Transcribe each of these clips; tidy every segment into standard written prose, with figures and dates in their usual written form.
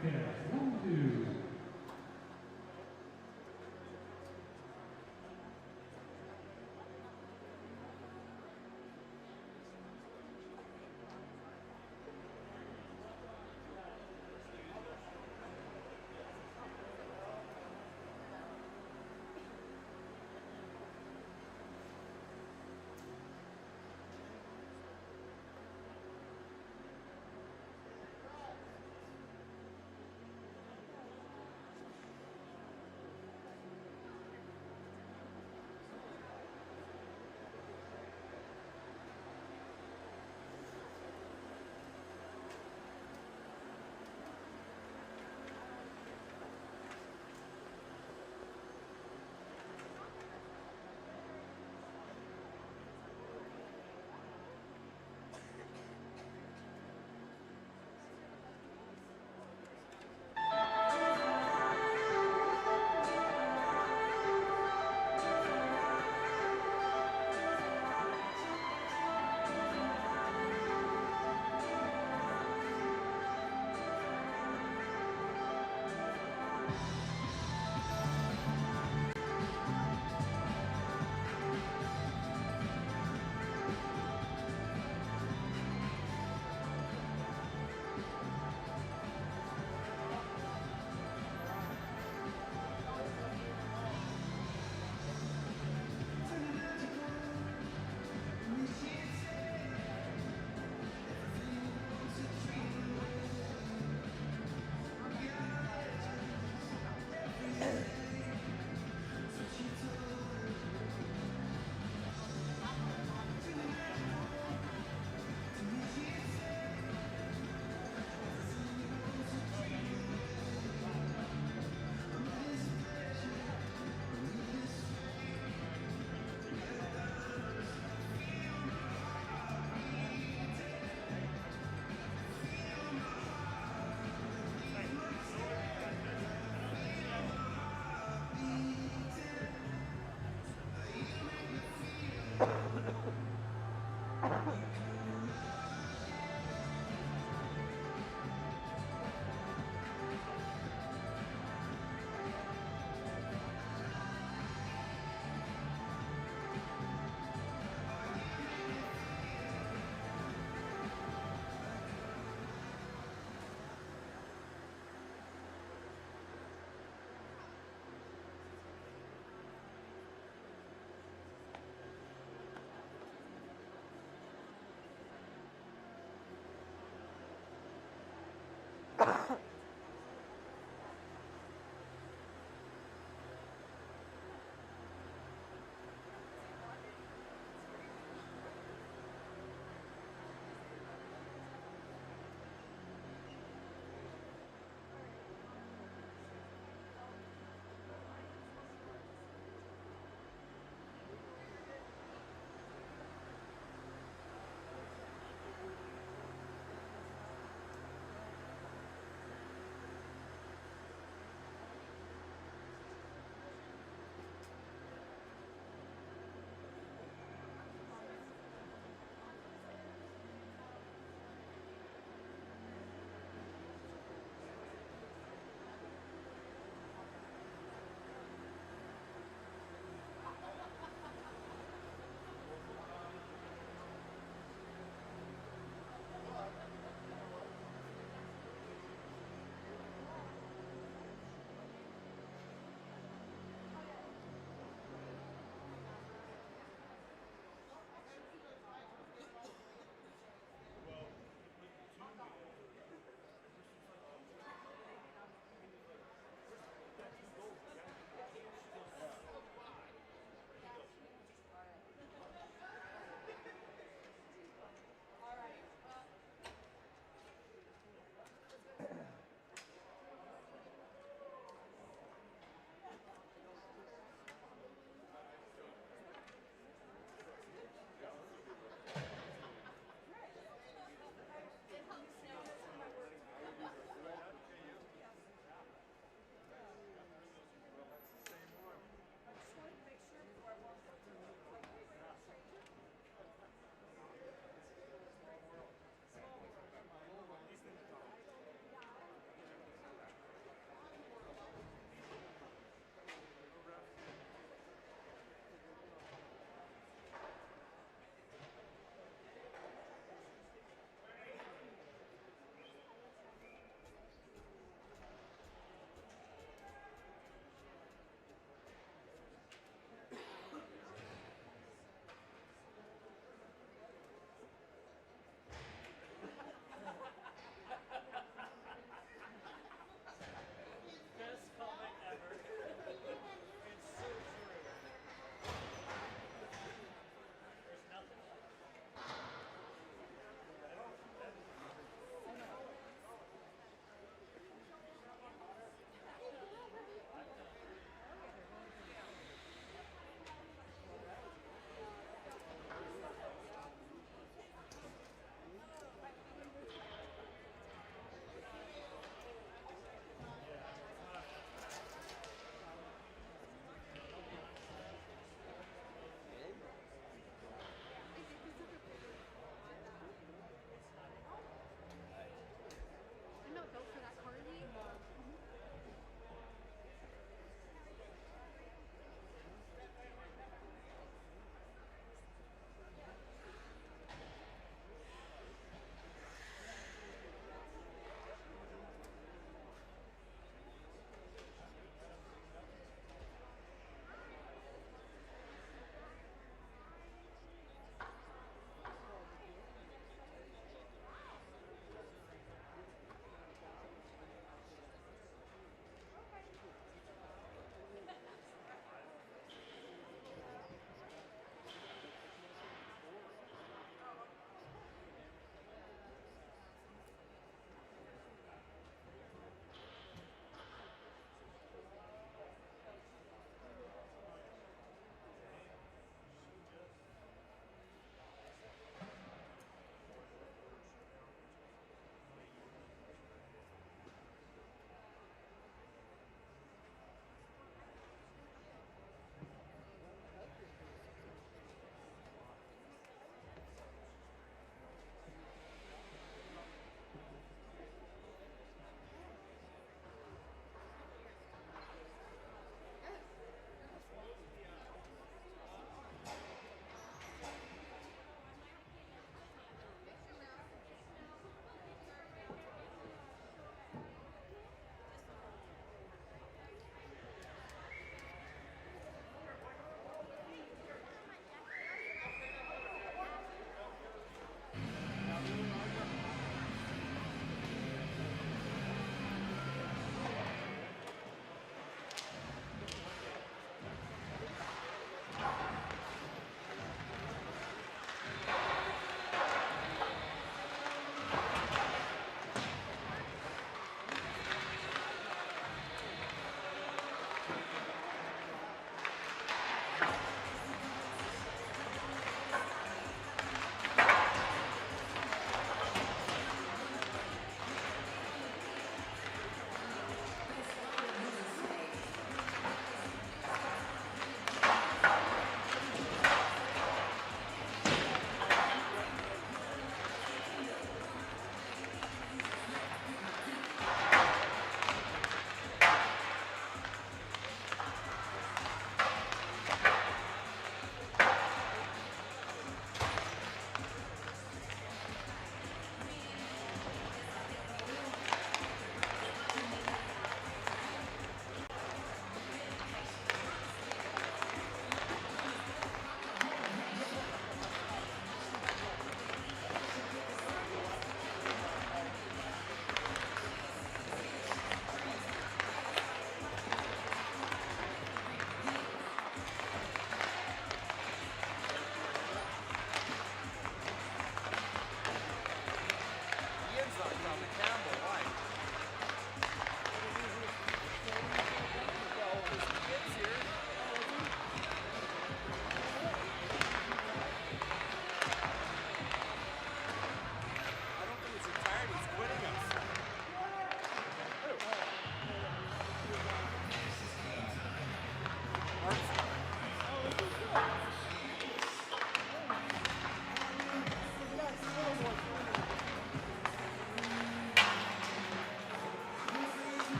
Practice. 1, 2.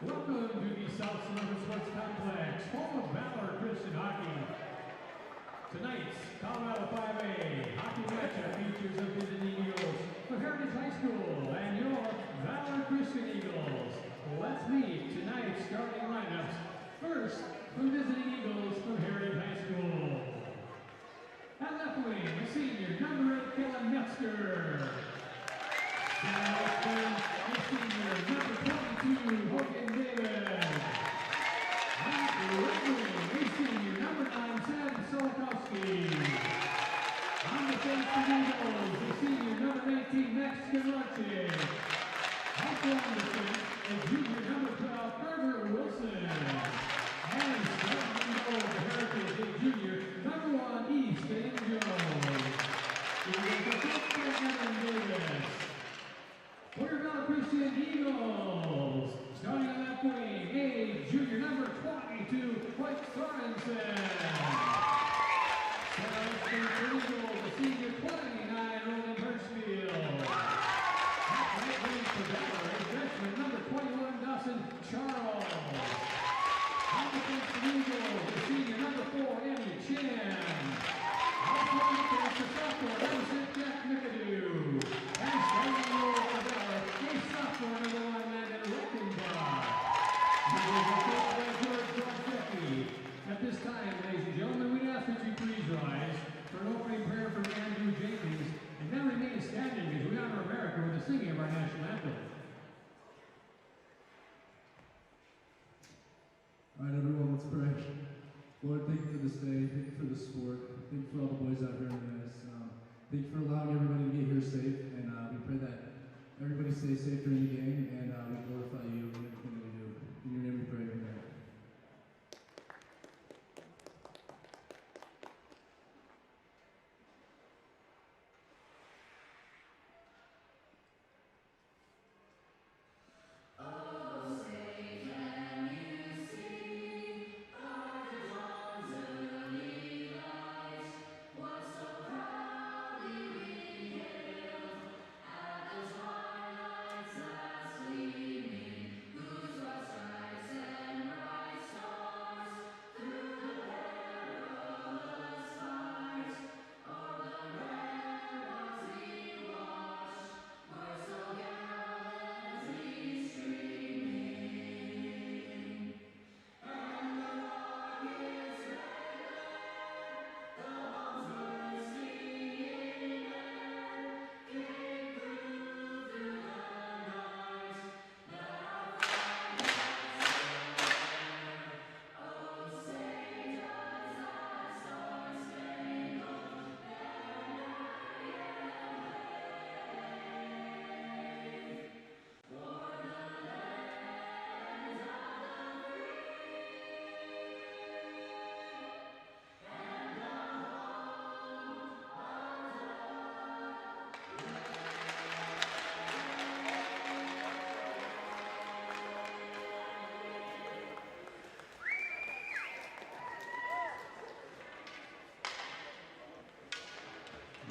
Welcome to the South Suburban Sports Complex, home of Valor Christian Hockey. Tonight's Colorado 5A hockey matchup features the visiting Eagles from Heritage High School and your Valor Christian Eagles. Let's meet tonight's starting lineups. First, from visiting Eagles from Heritage High School. At left wing, the senior, number 8, Kellen Metzger. Down left wing, the senior, number 22, Hogan David. At right wing, the senior, number 9, Sam Solokowski. On the bench for Eagles, the senior, number 19, Max Scaracci. Also on the bench, the junior, number 12, Carter Wilson. And starting in goal for Heritage, the junior, number 1, East Angel. Eagles are coached by Evan Davis. For your Valor Christian Eagles, starting on that wing, a junior, number 22, Mike Sorensen. Sorensen for Eagles, the senior, 29, Roman Hirschfield. At right wing for Valor, a freshman, number 21, Dawson Charles. On the bench for Eagles, the senior, number 4, Andy Chan. Also on the bench for sophomore, number 6, Jack McAdoo. And starting the role for Valor, a sophomore, number 1, Landon Reichenbach. Eagles are coached by George Godzecki. At this time, ladies and gentlemen, we ask that you please rise for an opening prayer from Andrew Jenkins, and then remain standing as we honor America with the singing of our national anthem. All right, everyone, let's pray. Lord, thank you for this day. Thank you for the sport. Thank you for all the boys out here in the ice. Thank you for allowing everybody to get here safe. And we pray that everybody stays safe during the game. And we glorify you in everything that we do. In your name we pray. Amen.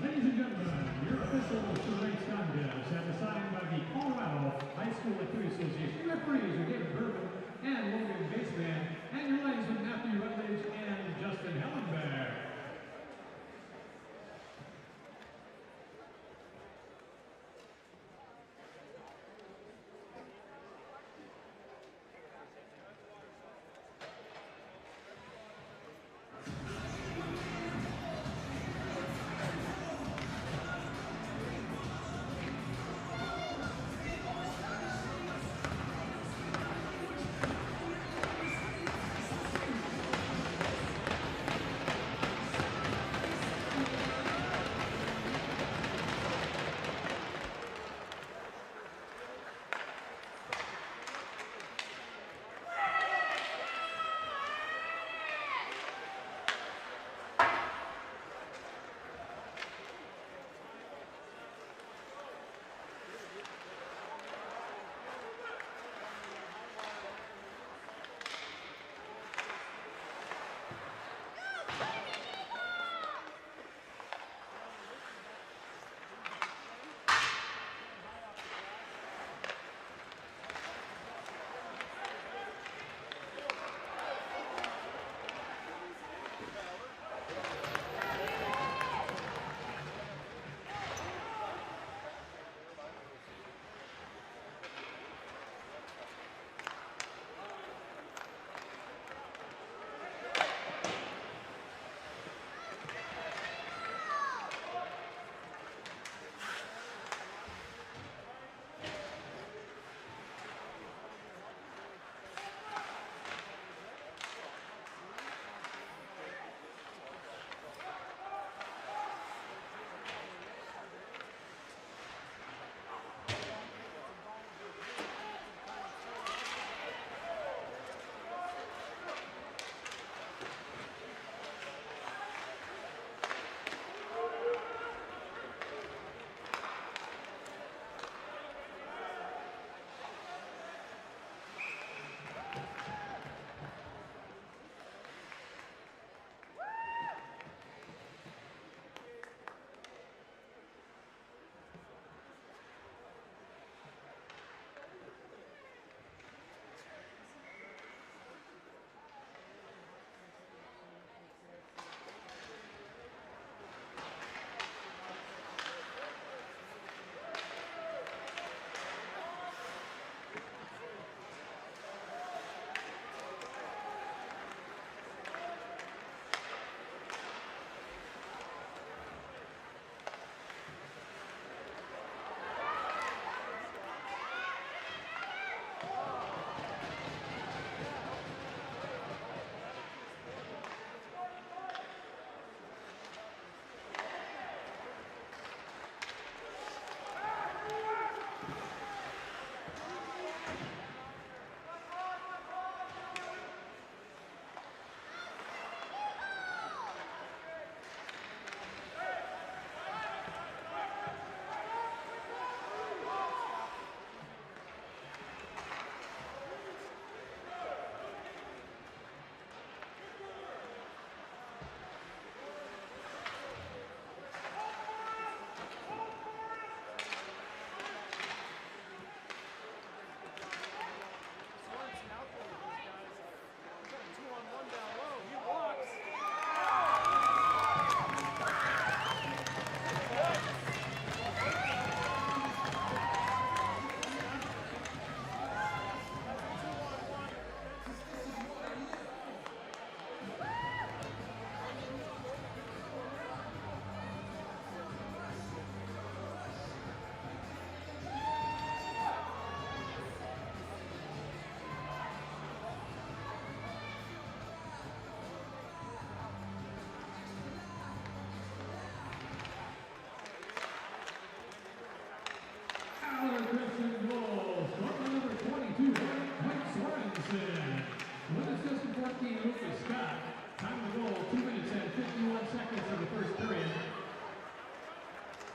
Ladies and gentlemen, your officials for tonight's contest, as assigned by the Colorado High School Hockey Association, referees are David Berman and Logan Baseman, and your linesmen Matthew Rutledge and Justin Hellenberg.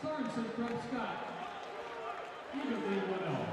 Sorensen from Scott. Evenly 1-0.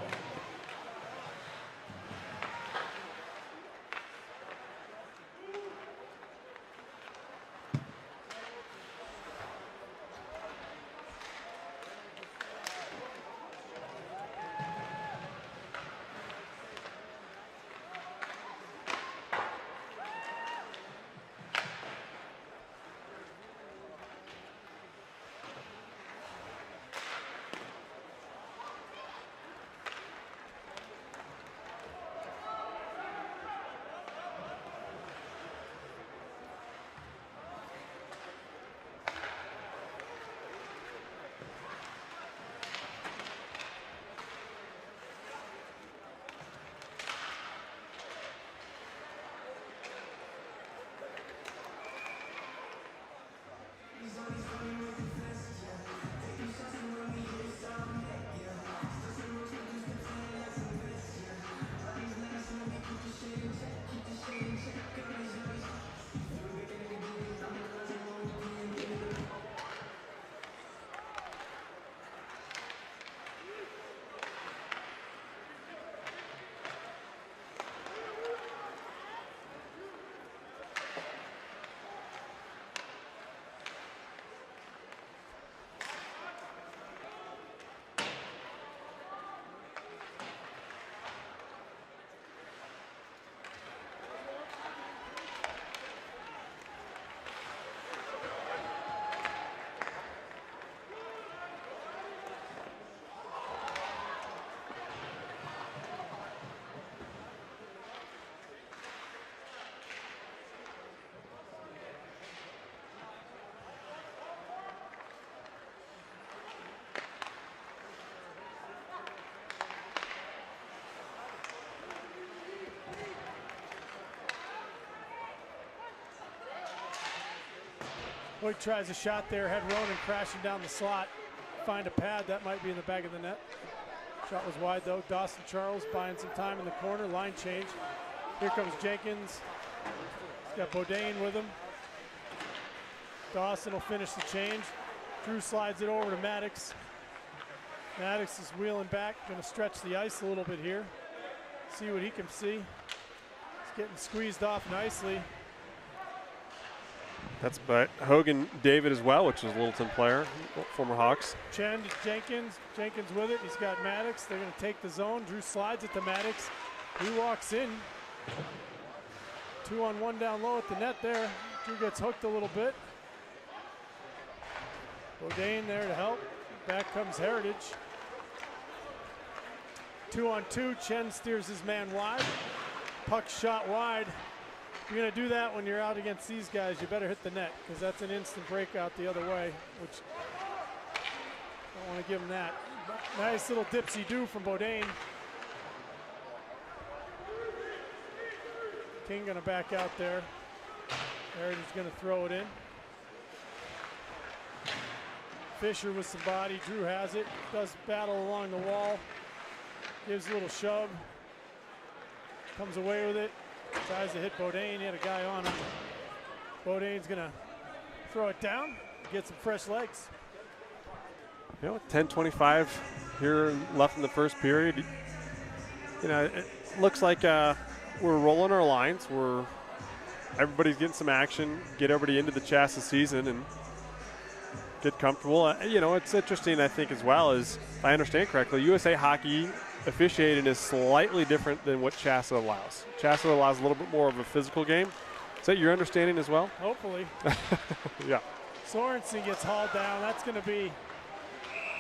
Hoyt tries a shot there, had Ronan crashing down the slot. Find a pad, that might be in the back of the net. Shot was wide though. Dawson Charles buying some time in the corner, line change. Here comes Jenkins. He's got Bodain with him. Dawson will finish the change. Drew slides it over to Maddox. Maddox is wheeling back, gonna stretch the ice a little bit here. See what he can see. He's getting squeezed off nicely. That's by Hogan David as well, which is a Littleton player, former Hawks. Chen to Jenkins. Jenkins with it. He's got Maddox. They're going to take the zone. Drew slides it to Maddox. He walks in. 2-on-1 down low at the net there. Drew gets hooked a little bit. Bodain there to help. Back comes Heritage. 2-on-2. Chen steers his man wide. Puck shot wide. If you're going to do that when you're out against these guys, you better hit the net, because that's an instant breakout the other way, which I don't want to give him that. Nice little dipsy-do from Bodain. King going to back out there. Heritage going to throw it in. Fisher with some body. Drew has it. Does battle along the wall. Gives a little shove. Comes away with it. Tries to hit Bodain. He had a guy on him. Bodain's going to throw it down. Get some fresh legs. You know, 10:25 here left in the first period. You know, it looks like we're rolling our lines. Everybody's getting some action. Get everybody into the chassis season and get comfortable. You know, it's interesting, I think, as well, as if I understand correctly, USA Hockey officiating is slightly different than what Chassa allows. Chassa allows a little bit more of a physical game. Is that your understanding as well? Hopefully. Yeah. Sorensen gets hauled down. That's going to be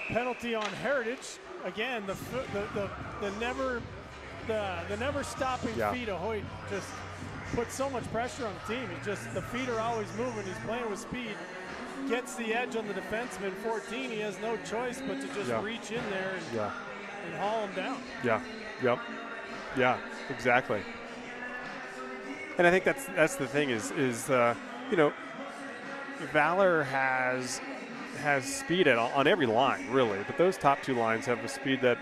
penalty on Heritage. Again, the never stopping feet of Hoyt just puts so much pressure on the team. The feet are always moving. He's playing with speed. Gets the edge on the defenseman. 14. He has no choice but to just reach in there and haul him down. Yeah. Yep. Yeah. Exactly. And I think that's the thing is you know, Valor has speed on every line really, but those top two lines have a speed that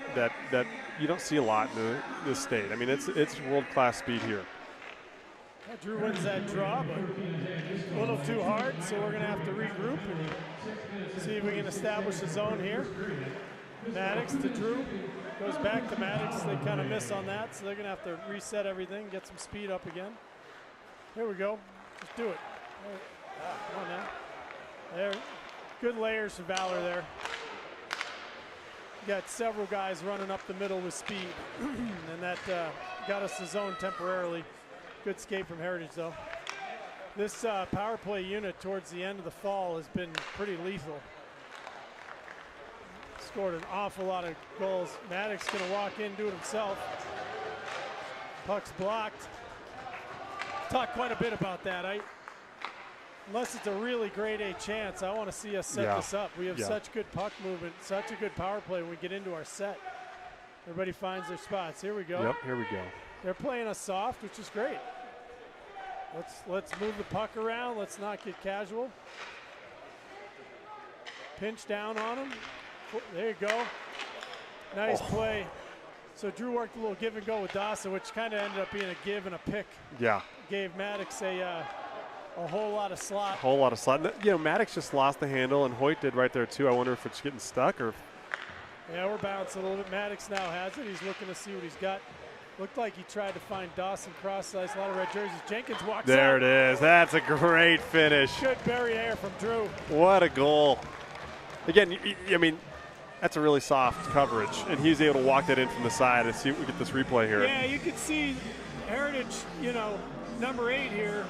you don't see a lot in this state. I mean, it's world-class speed here. Drew wins that draw, but a little too hard, so we're going to have to regroup and see if we can establish a zone here. Maddox to Drew. Goes back to Maddox. They kind of miss on that, so they're going to have to reset everything, get some speed up again. Here we go. Just do it. Come on now. There. Good layers for Valor there. Got several guys running up the middle with speed, and that got us the zone temporarily. Good skate from Heritage, though. This power play unit towards the end of the fall has been pretty lethal. Scored an awful lot of goals. Maddox gonna walk in, do it himself. Puck's blocked. Talked quite a bit about that. Unless it's a really grade A chance, I want to see us set this up. We have such good puck movement, such a good power play when we get into our set. Everybody finds their spots. Here we go. Yep, here we go. They're playing us soft, which is great. Let's move the puck around. Let's not get casual. Pinch down on them. There you go. Nice play. So Drew worked a little give and go with Dawson, which kind of ended up being a give and a pick. Yeah. Gave Maddox a whole lot of slot. A whole lot of slot. You know, Maddox just lost the handle, and Hoyt did right there too. I wonder if it's getting stuck or. Yeah, we're bouncing a little bit. Maddox now has it. He's looking to see what he's got. Looked like he tried to find Dawson cross ice. A lot of red jerseys. Jenkins walks there out. It is. That's a great finish. Good barriere from Drew. What a goal. Again, I mean, that's a really soft coverage, and he's able to walk that in from the side and see if we get this replay here. Yeah, you can see Heritage, you know, number 8 here.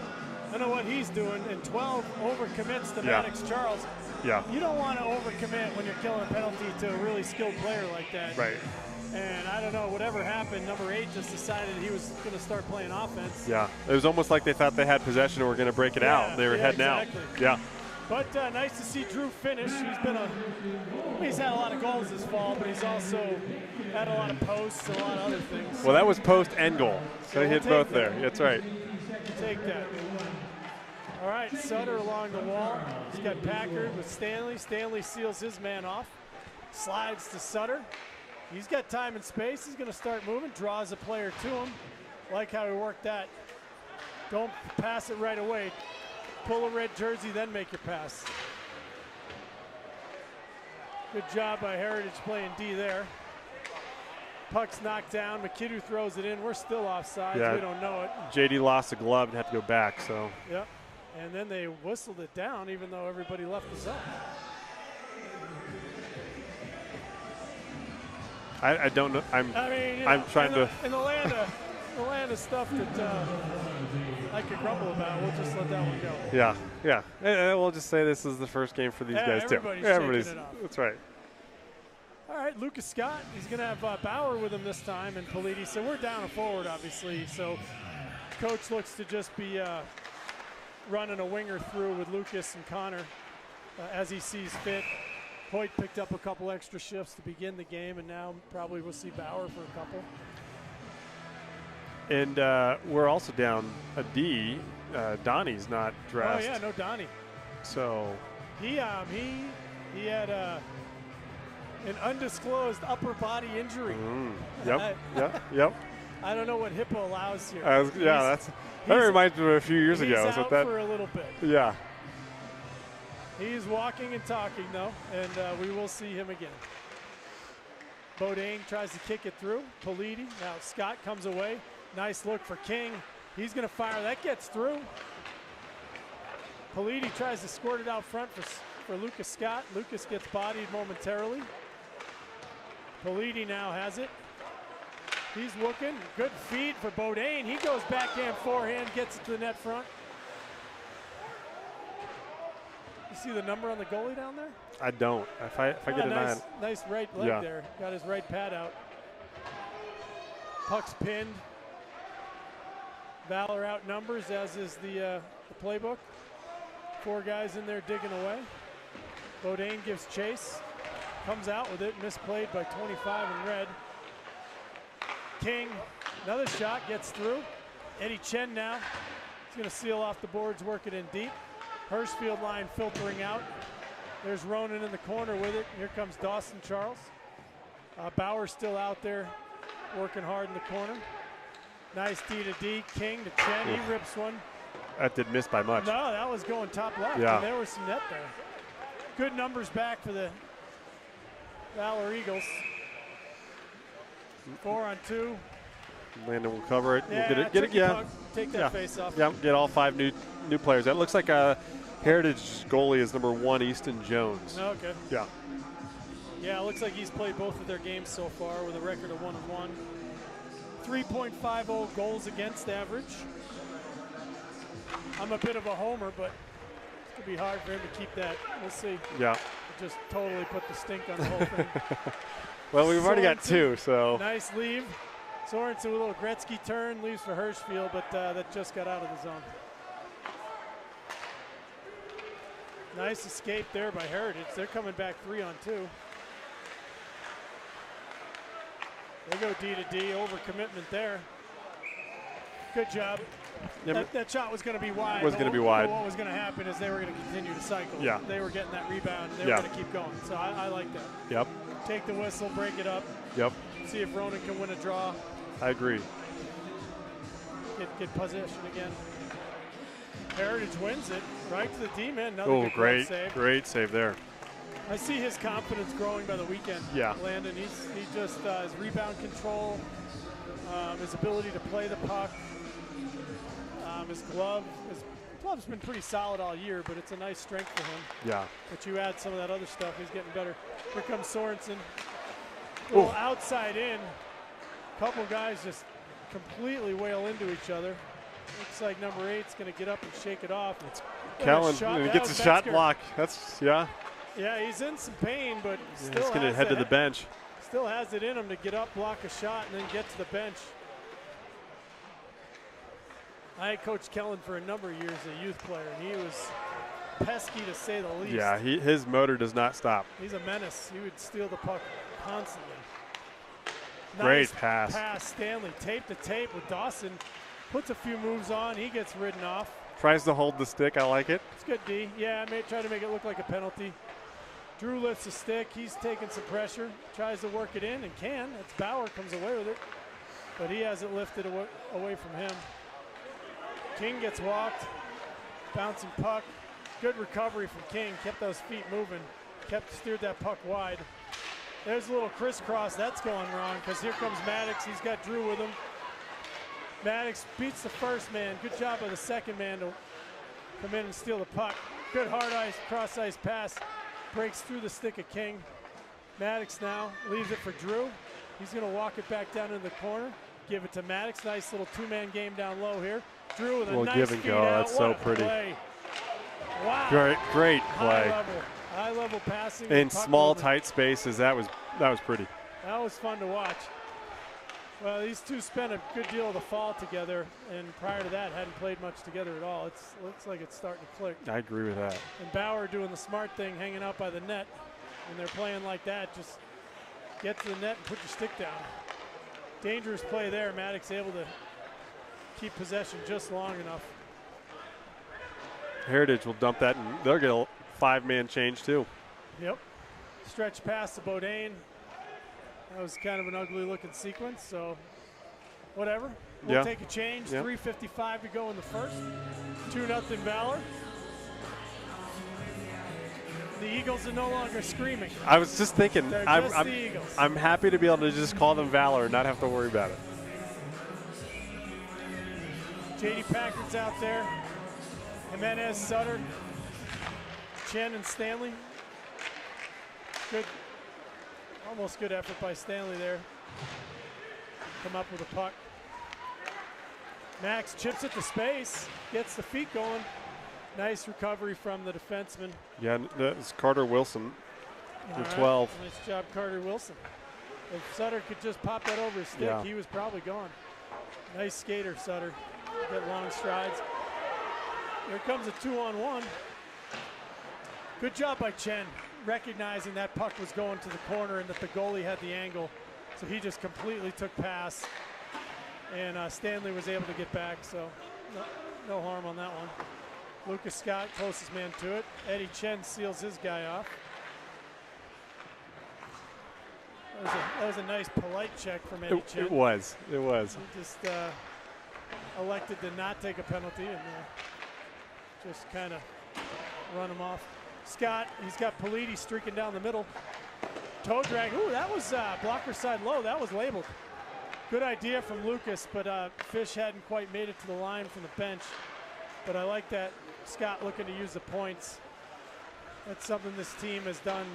I don't know what he's doing, and 12 overcommits to Maddox Charles. Yeah. You don't want to overcommit when you're killing a penalty to a really skilled player like that. Right. And I don't know, whatever happened, number 8 just decided he was going to start playing offense. Yeah, it was almost like they thought they had possession and were going to break it out. They were heading out. Yeah. But nice to see Drew finish. He's had a lot of goals this fall, but he's also had a lot of posts and a lot of other things. Well, that was post and goal, so he hit both there. That's right. Take that. All right, Sutter along the wall. He's got Packard with Stanley. Stanley seals his man off. Slides to Sutter. He's got time and space. He's going to start moving. Draws a player to him. Like how he worked that. Don't pass it right away. Pull a red jersey, then make your pass. Good job by Heritage playing D there. Puck's knocked down. McKidoo throws it in. We're still offside. We don't know it. JD lost a glove and had to go back. So. Yep. And then they whistled it down, even though everybody left the zone. I don't know. I'm trying to. In the land of stuff that I could grumble about, we'll just let that one go. Yeah, yeah. And we'll just say this is the first game for these guys too. Everybody's shaking it off. That's right. All right, Lucas Scott. He's going to have Bauer with him this time, and Politi. So we're down a forward, obviously. So coach looks to just be running a winger through with Lucas and Connor as he sees fit. Hoyt picked up a couple extra shifts to begin the game, and now probably we'll see Bauer for a couple. And we're also down a D. Donnie's not dressed. Oh yeah, no Donnie. So he had an undisclosed upper body injury. Yep. Yep. I don't know what HIPAA allows here. That reminds me of a few years ago. He's out for a little bit. Yeah. He's walking and talking, though, and we will see him again. Bodine tries to kick it through. Politi. Now Scott comes away. Nice look for King. He's going to fire. That gets through. Politi tries to squirt it out front for Lucas Scott. Lucas gets bodied momentarily. Politi now has it. He's looking. Good feed for Bodine. He goes backhand, forehand, gets it to the net front. You see the number on the goalie down there? I don't. If I get a nice right leg there. Got his right pad out. Puck's pinned. Valor outnumbers, as is the playbook. 4 guys in there digging away. Bodine gives chase. Comes out with it. Misplayed by 25 in red. King, another shot, gets through. Eddie Chen now. He's going to seal off the boards, work it in deep. Hirschfield line filtering out. There's Ronan in the corner with it. Here comes Dawson Charles. Bauer still out there working hard in the corner. Nice D to D. King to Chen. He rips one. that did miss by much. No, that was going top left. Yeah. And there was some net there. Good numbers back for the Valor Eagles. 4-on-2. Landon will cover it. Yeah, We'll get it. Yeah. puck. Take that face off. Yeah, get all 5 new players. That looks like Heritage goalie is number 1, Easton Jones. Okay. Yeah. Yeah, it looks like he's played both of their games so far with a record of 1-1. 3.50 goals against average. I'm a bit of a homer, but it's going to be hard for him to keep that. We'll see. Yeah. Just totally put the stink on the whole thing. Well, we've already got Sorensen, 2, so. Nice leave. Sorensen with a little Gretzky turn, leaves for Hirschfield, but that just got out of the zone. Nice escape there by Heritage. They're coming back 3-on-2. They go D to D, overcommitment there. Good job. Yeah, That shot was going to be wide. Was going to be wide. What was going to happen is they were going to continue to cycle. Yeah. They were getting that rebound. They were going to keep going. So I like that. Yep. Take the whistle, break it up. Yep. See if Ronan can win a draw. I agree. Get possession again. Heritage wins it right to the D-man. Oh, great. Save. Great save there. I see his confidence growing by the weekend. Yeah. Landon, he just his rebound control, his ability to play the puck, his glove's been pretty solid all year, but it's a nice strength for him. Yeah. But you add some of that other stuff, he's getting better. Here comes Sorensen. A little outside in. Couple guys just completely wail into each other. Looks like number 8's going to get up and shake it off. Kellen gets a shot block. That's, yeah. Yeah, he's in some pain, but still he's going to head to the bench. Still has it in him to get up, block a shot, and then get to the bench. I coached Kellen for a number of years as a youth player, and he was pesky to say the least. Yeah, his motor does not stop. He's a menace. He would steal the puck constantly. Great nice pass. Stanley, tape to tape with Dawson. Puts a few moves on. He gets ridden off. Tries to hold the stick. I like it. It's good, D. Yeah, try to make it look like a penalty. Drew lifts the stick. He's taking some pressure. Tries to work it in and can. It's Bauer comes away with it. But he has it lifted away from him. King gets walked. Bouncing puck. Good recovery from King. Kept those feet moving. Steered that puck wide. There's a little crisscross. That's going wrong because here comes Maddox. He's got Drew with him. Maddox beats the first man. Good job by the second man to come in and steal the puck. Good hard ice, cross ice pass. Breaks through the stick of King. Maddox now leaves it for Drew. He's going to walk it back down in the corner. Give it to Maddox. Nice little 2-man game down low here. Drew with a nice give and feed go. out. That's so What a pretty. Play. Wow. Great play. High level passing. In puck small, movement. tight spaces. That was pretty. That was fun to watch. Well, these two spent a good deal of the fall together, and prior to that, hadn't played much together at all. It looks like it's starting to click. I agree with that. And Bauer doing the smart thing, hanging out by the net. When they're playing like that, just get to the net and put your stick down. Dangerous play there. Maddox able to keep possession just long enough. Heritage will dump that, and they'll get a 5-man change too. Yep. Stretch pass to Bodine. That was kind of an ugly looking sequence, so whatever. We'll take a change. 3:55 to go in the first. 2-0 Valor. The Eagles are no longer screaming. I was just thinking, They're just the Eagles. I'm happy to be able to just call them Valor and not have to worry about it. J.D. Packard's out there. Jimenez, Sutter, Chen, and Stanley. Good. Almost good effort by Stanley there. Come up with a puck. Max chips it to space, gets the feet going. Nice recovery from the defenseman. Yeah, that's Carter Wilson, All 12. Right. Nice job, Carter Wilson. If Sutter could just pop that over his stick, he was probably gone. Nice skater, Sutter. Get long strides. Here comes a 2-on-1. Good job by Chen, recognizing that puck was going to the corner and that the goalie had the angle. So he just completely took pass. And Stanley was able to get back, so no harm on that one. Lucas Scott, closest man to it. Eddie Chen seals his guy off. That was a nice, polite check from Eddie Chen. It was. He just elected to not take a penalty. And just kind of run him off. Scott, he's got Politi streaking down the middle. Toe drag. Ooh, that was blocker side low. That was labeled. Good idea from Lucas, but Fish hadn't quite made it to the line from the bench. But I like that Scott looking to use the points. That's something this team has done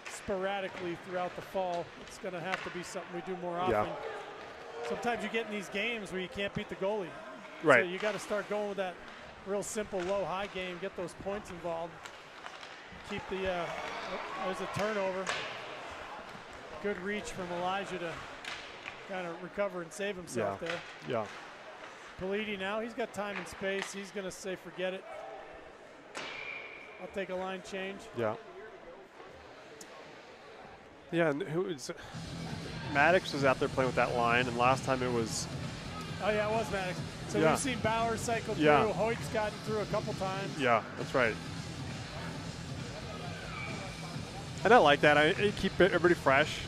sporadically throughout the fall. It's going to have to be something we do more often. Yeah. Sometimes you get in these games where you can't beat the goalie. Right. So you got to start going with that real simple low-high game, get those points involved. Keep the, there's a turnover. Good reach from Elijah to kind of recover and save himself there. Yeah. Politi now, he's got time and space. He's going to say forget it. I'll take a line change. Yeah. Yeah, and Maddox was out there playing with that line, and last time it was. Oh yeah, it was Maddox. So Yeah. we've seen Bauer cycle through. Yeah. Hoyt's gotten through a couple times. Yeah, that's right. And I like that. I keep everybody fresh.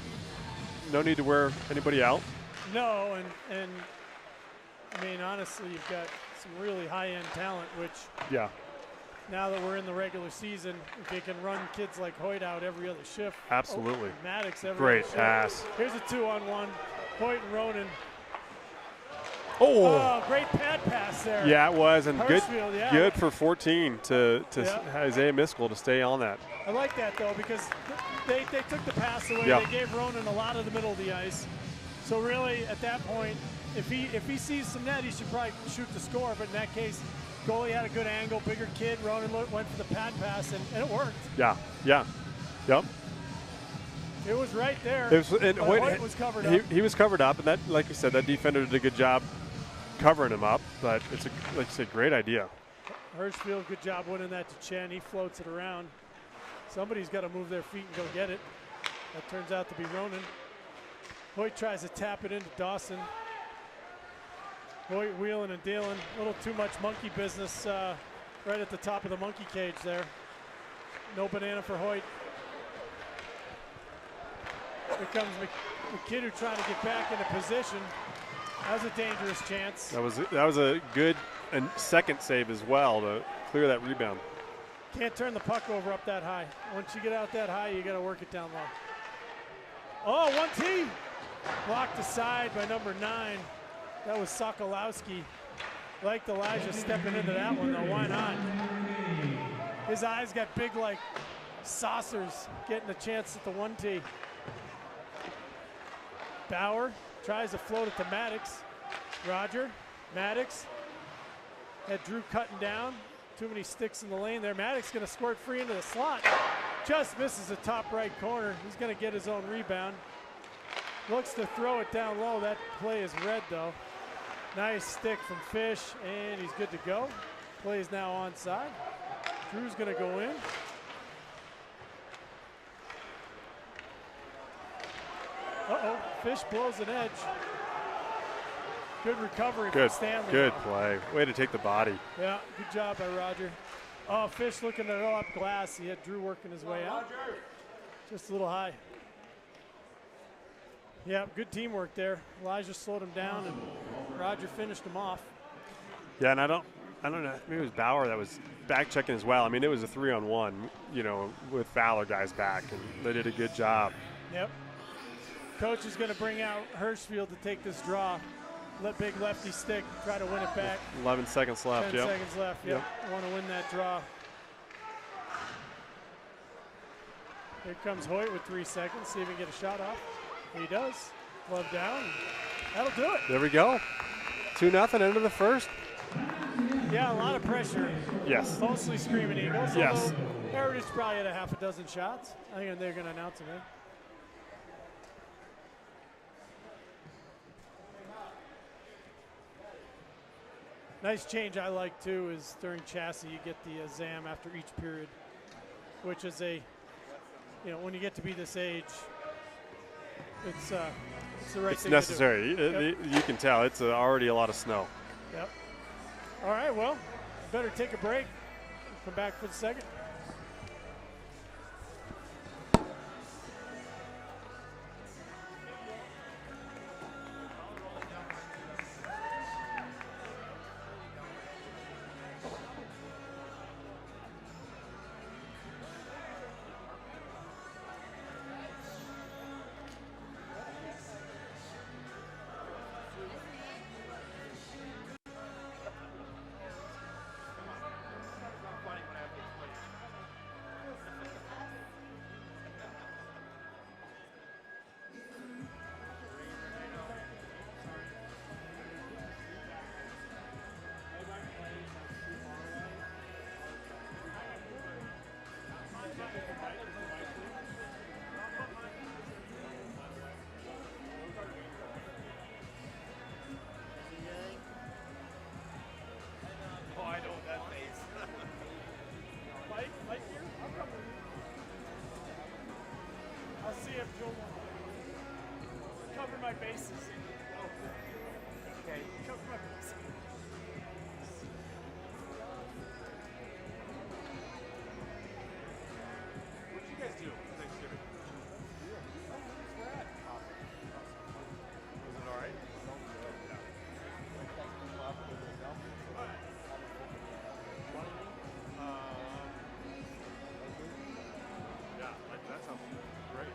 No need to wear anybody out. No, and I mean honestly, you've got some really high-end talent, which Yeah. now that we're in the regular season, if you can run kids like Hoyt out every other shift. Absolutely. Maddox every Great other shift. pass. Here's a 2-on-1. Hoyt and Ronan. Oh. Oh, great pad pass there. Yeah, it was, and Hirschfield, yeah. good for 14 to Yeah. Isaiah Miskell to stay on that. I like that though because they took the pass away. Yeah. They gave Ronan a lot of the middle of the ice. So really, at that point, if he sees some net, he should probably shoot the score. But in that case, goalie had a good angle, bigger kid. Ronan went for the pad pass, and it worked. Yeah. Yeah. Yep. It was right there. It was, and but Hoyt was covered up. He was covered up, and that, like you said, that defender did a good job covering him up. But it's like you said, great idea. Hirschfield, good job winning that to Chen. He floats it around. Somebody's got to move their feet and go get it. That turns out to be Ronan. Hoyt tries to tap it into Dawson. Hoyt wheeling and dealing. A little too much monkey business right at the top of the monkey cage there. No banana for Hoyt. Here comes McKidder trying to get back into position. That was a dangerous chance. That was a good and second save as well to clear that rebound. Can't turn the puck over up that high. Once you get out that high, you got to work it down low. Oh, 1T. Blocked aside by number 9. That was Sokolowski. Liked Elijah stepping into that one, though. Why not? His eyes got big like saucers, getting a chance at the 1T. Bauer tries to float it to Maddox. Roger, Maddox. Had Drew cutting down. Too many sticks in the lane there. Maddox going to squirt free into the slot. Just misses the top right corner. He's going to get his own rebound. Looks to throw it down low. That play is red, though. Nice stick from Fish, and he's good to go. Play is now onside. Drew's going to go in. Uh-oh, Fish blows an edge. Good recovery from Stanley. Good play. Way to take the body. Yeah, good job by Roger. Oh, Fish looking to go up glass. He had Drew working his way out. Just a little high. Yeah, good teamwork there. Elijah slowed him down, and Roger finished him off. Yeah, and I don't know. Maybe it was Bauer that was back checking as well. I mean, it was a 3-on-1, with Valor guys back, and they did a good job. Yep. Coach is going to bring out Hirschfield to take this draw. Let big lefty stick, try to win it back. 11 seconds left. 10 seconds left. Yep. Want to win that draw. Here comes Hoyt with 3 seconds. See if he can get a shot off. He does. Glove down. That'll do it. There we go. 2-0 end of the first. Yeah, a lot of pressure. Yes. Mostly Screaming Eagles. Yes. Heritage probably had a half a dozen shots. I think they're going to announce him in. Nice change I like too is during chassis you get the ZAM after each period, which is when you get to be this age, it's the right It's thing necessary. to do. Yep. You can tell it's already a lot of snow. Yep. All right, well, better take a break. Come back for the second. Cover my bases. Okay. Cover my bases. What did you guys do for Thanksgiving? Was it all right? Yeah, that sounds great.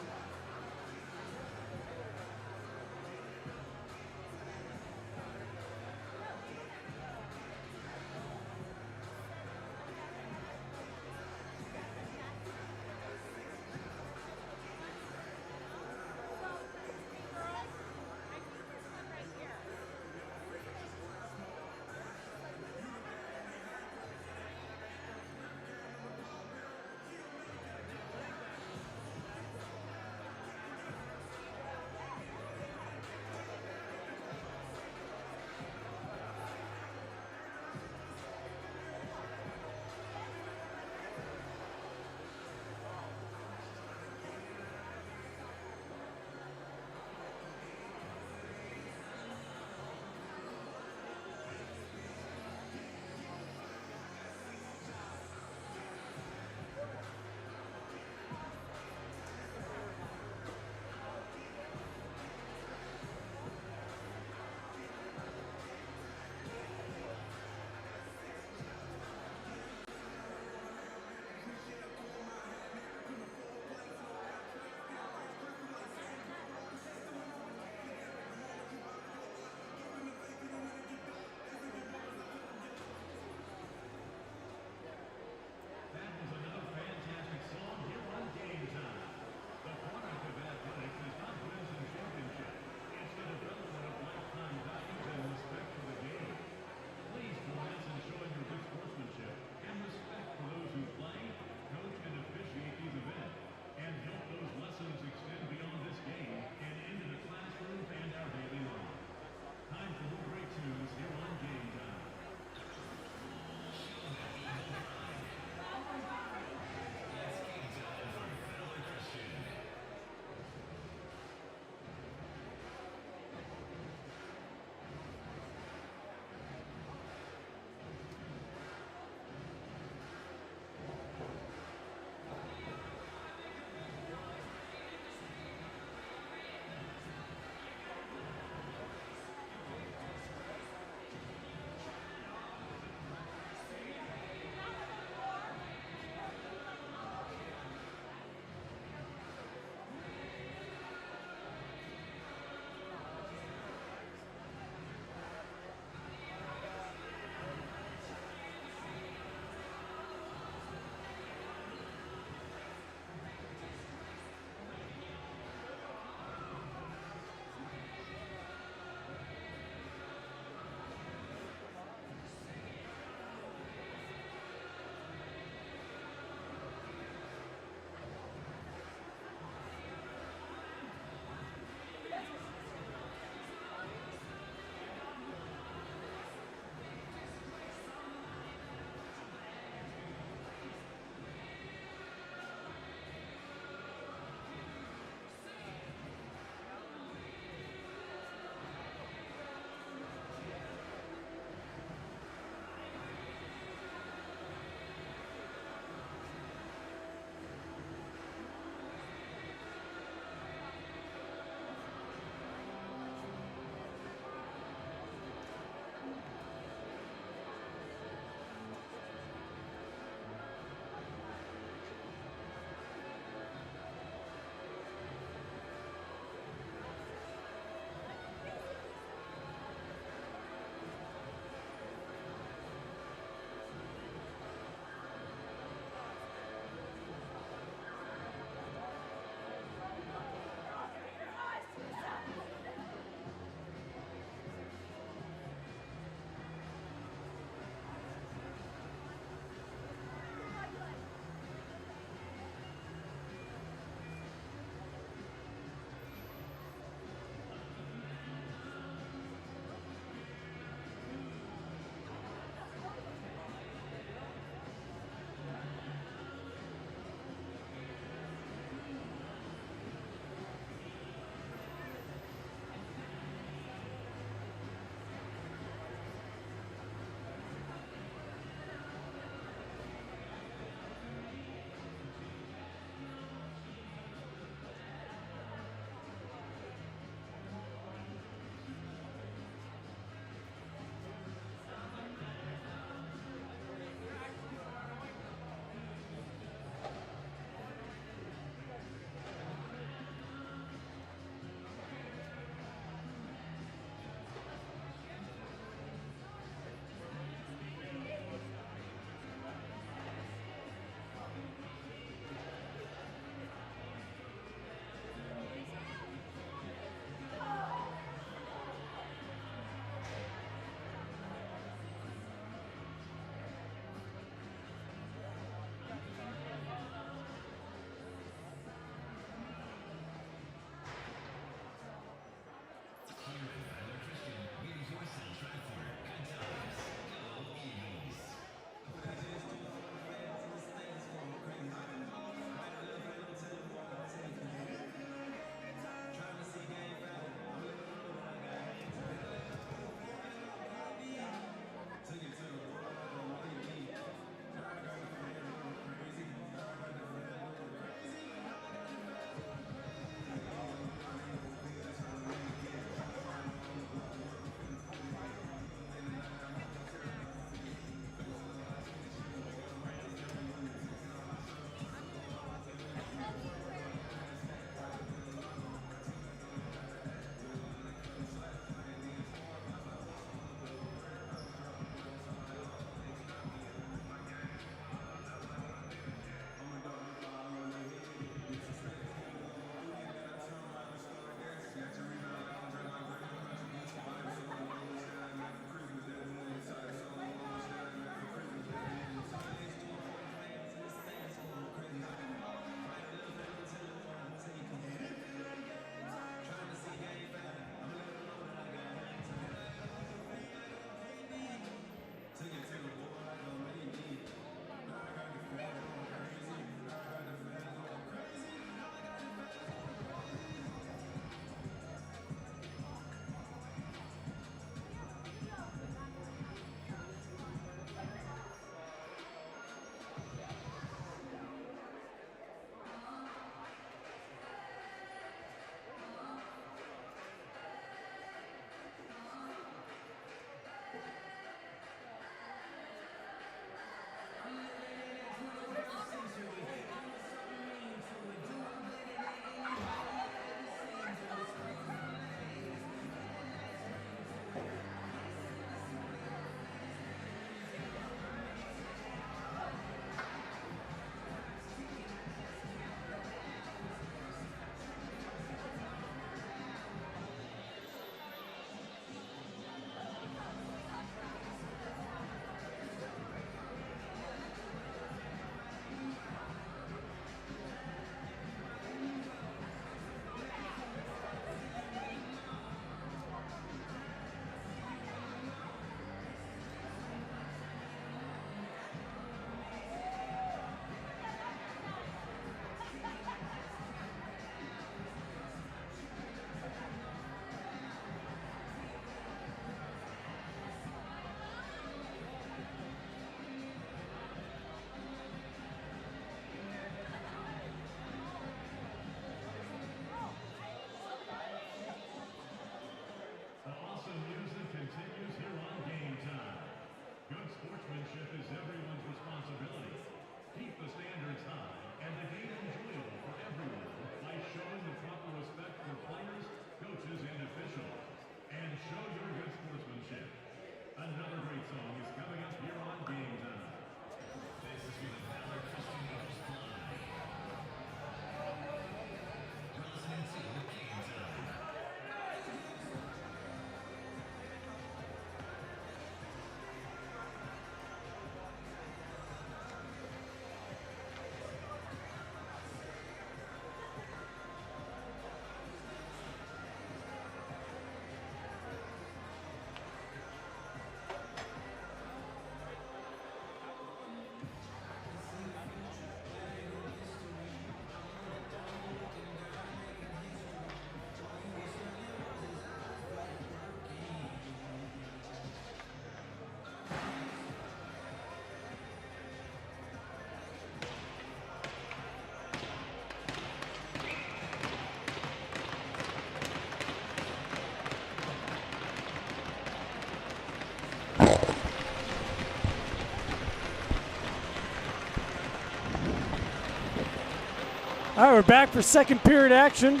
All right, we're back for second period action.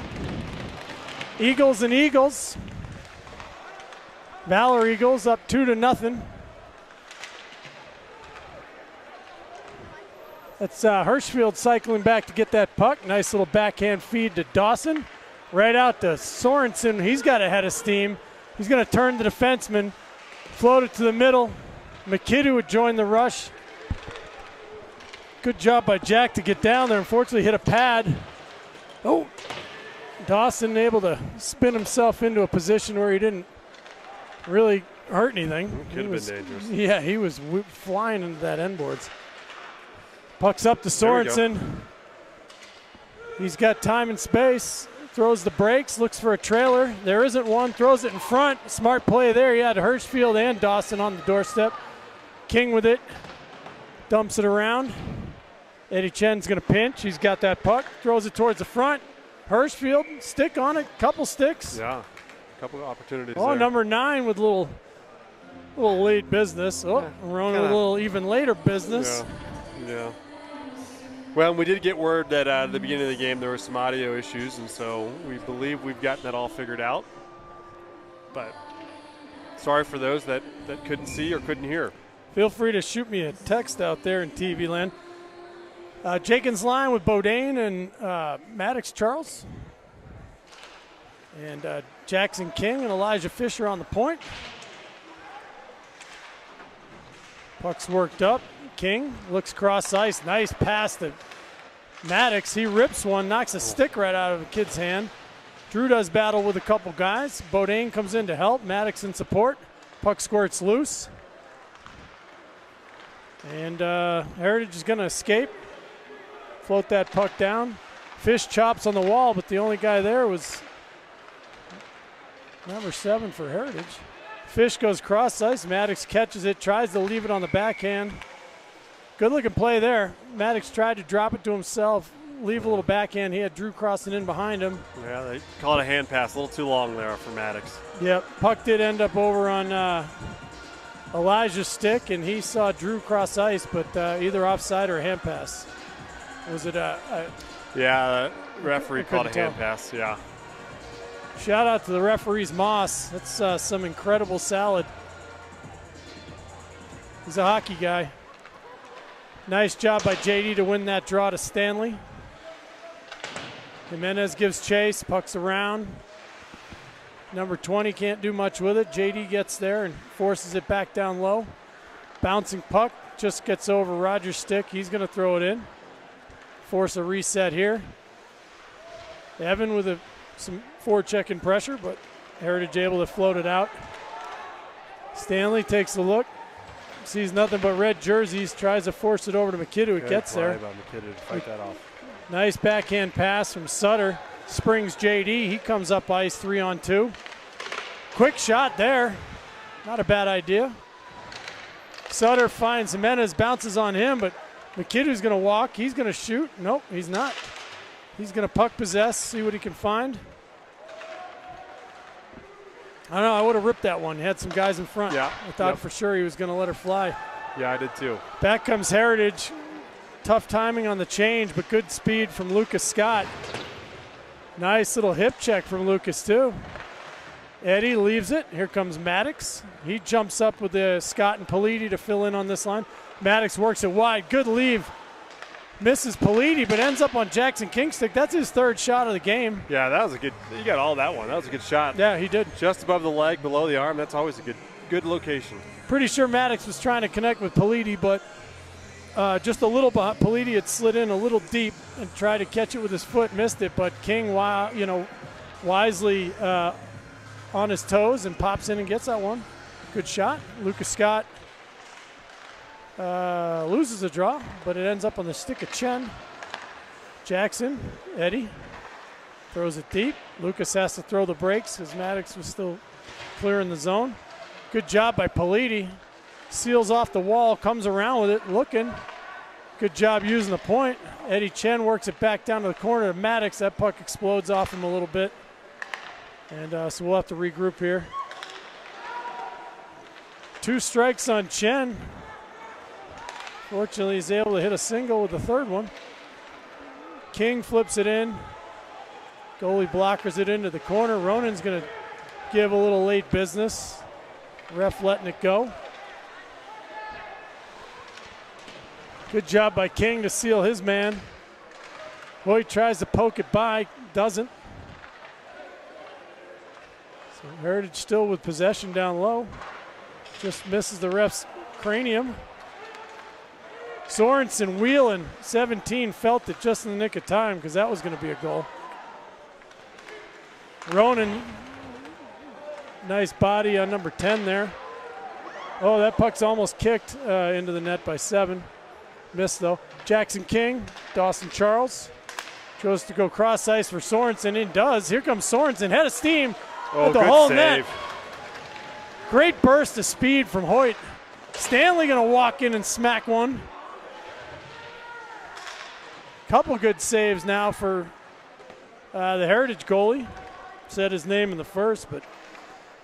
Eagles and Eagles. Valor Eagles up 2-0. That's Hirschfield cycling back to get that puck. Nice little backhand feed to Dawson. Right out to Sorensen. He's got a head of steam. He's going to turn the defenseman, float it to the middle. McKidoo would join the rush. Good job by Jack to get down there. Unfortunately, hit a pad. Oh, Dawson able to spin himself into a position where he didn't really hurt anything. Could have been dangerous. Yeah, he was flying into that end boards. Puck's up to Sorensen. He's got time and space. Throws the brakes, looks for a trailer. There isn't one, throws it in front. Smart play there. He had Hirschfield and Dawson on the doorstep. King with it. Dumps it around. Eddie Chen's going to pinch. He's got that puck. Throws it towards the front. Hirschfield, stick on it. Couple sticks. Yeah, a couple of opportunities there. Number 9 with little late business. Oh, Rona with a little even later business. Yeah. Well, we did get word that at the beginning of the game there were some audio issues, and so we believe we've gotten that all figured out. But sorry for those that couldn't see or couldn't hear. Feel free to shoot me a text out there in TV land. Jenkins line with Bodine and Maddox Charles. And Jackson King and Elijah Fisher on the point. Puck's worked up. King looks cross ice. Nice pass to Maddox. He rips one, knocks a stick right out of a kid's hand. Drew does battle with a couple guys. Bodine comes in to help. Maddox in support. Puck squirts loose. And Heritage is going to escape. Float that puck down. Fish chops on the wall, but the only guy there was number 7 for Heritage. Fish goes cross ice. Maddox catches it, tries to leave it on the backhand. Good looking play there. Maddox tried to drop it to himself, leave a little backhand. He had Drew crossing in behind him. Yeah, they call it a hand pass. A little too long there for Maddox. Yep, puck did end up over on Elijah's stick, and he saw Drew cross ice, but either offside or a hand pass. Was it yeah, the referee called a hand pass, yeah. Shout out to the referees, Moss. That's some incredible salad. He's a hockey guy. Nice job by JD to win that draw to Stanley. Jimenez gives chase, pucks around. Number 20 can't do much with it. JD gets there and forces it back down low. Bouncing puck, just gets over Rogers' stick. He's going to throw it in. Force a reset here. Evan with some forechecking pressure, but Heritage able to float it out. Stanley takes a look. Sees nothing but red jerseys, tries to force it over to McKidoo. It gets there. By McKidoo to fight that off. Nice backhand pass from Sutter. Springs JD. He comes up ice 3-on-2. Quick shot there. Not a bad idea. Sutter finds Jimenez, bounces on him, but McKidoo's going to walk. He's going to shoot. Nope, he's not. He's going to puck possess, see what he can find. I don't know, I would have ripped that one. He had some guys in front. Yeah. I thought for sure he was going to let her fly. Yeah, I did too. Back comes Heritage. Tough timing on the change, but good speed from Lucas Scott. Nice little hip check from Lucas too. Eddie leaves it. Here comes Maddox. He jumps up with the Scott and Politi to fill in on this line. Maddox works it wide. Good leave. Misses Politi, but ends up on Jackson Kingstick. That's his 3rd shot of the game. Yeah, that was a good. You got all that one. That was a good shot. Yeah, he did. Just above the leg, below the arm. That's always a good location. Pretty sure Maddox was trying to connect with Politi, but just a little behind. Politi had slid in a little deep and tried to catch it with his foot, missed it. But King, wisely on his toes and pops in and gets that one. Good shot. Lucas Scott loses a draw, but it ends up on the stick of Chen. Jackson, Eddie, throws it deep. Lucas has to throw the brakes because Maddox was still clearing the zone. Good job by Politi. Seals off the wall, comes around with it, looking. Good job using the point. Eddie Chen works it back down to the corner of Maddox. That puck explodes off him a little bit. And so we'll have to regroup here. 2 strikes on Chen. Fortunately, he's able to hit a single with the 3rd one. King flips it in. Goalie blockers it into the corner. Ronan's going to give a little late business. Ref letting it go. Good job by King to seal his man. Hoyt tries to poke it by, doesn't. So Heritage still with possession down low. Just misses the ref's cranium. Sorensen wheeling, 17, felt it just in the nick of time because that was going to be a goal. Ronan, nice body on number 10 there. Oh, that puck's almost kicked into the net by 7. Missed though. Jackson King, Dawson Charles. Goes to go cross ice for Sorensen. He does. Here comes Sorensen, head of steam at the good whole save. net. Great burst of speed from Hoyt. Stanley going to walk in and smack one. Couple good saves now for the Heritage goalie. Said his name in the first, but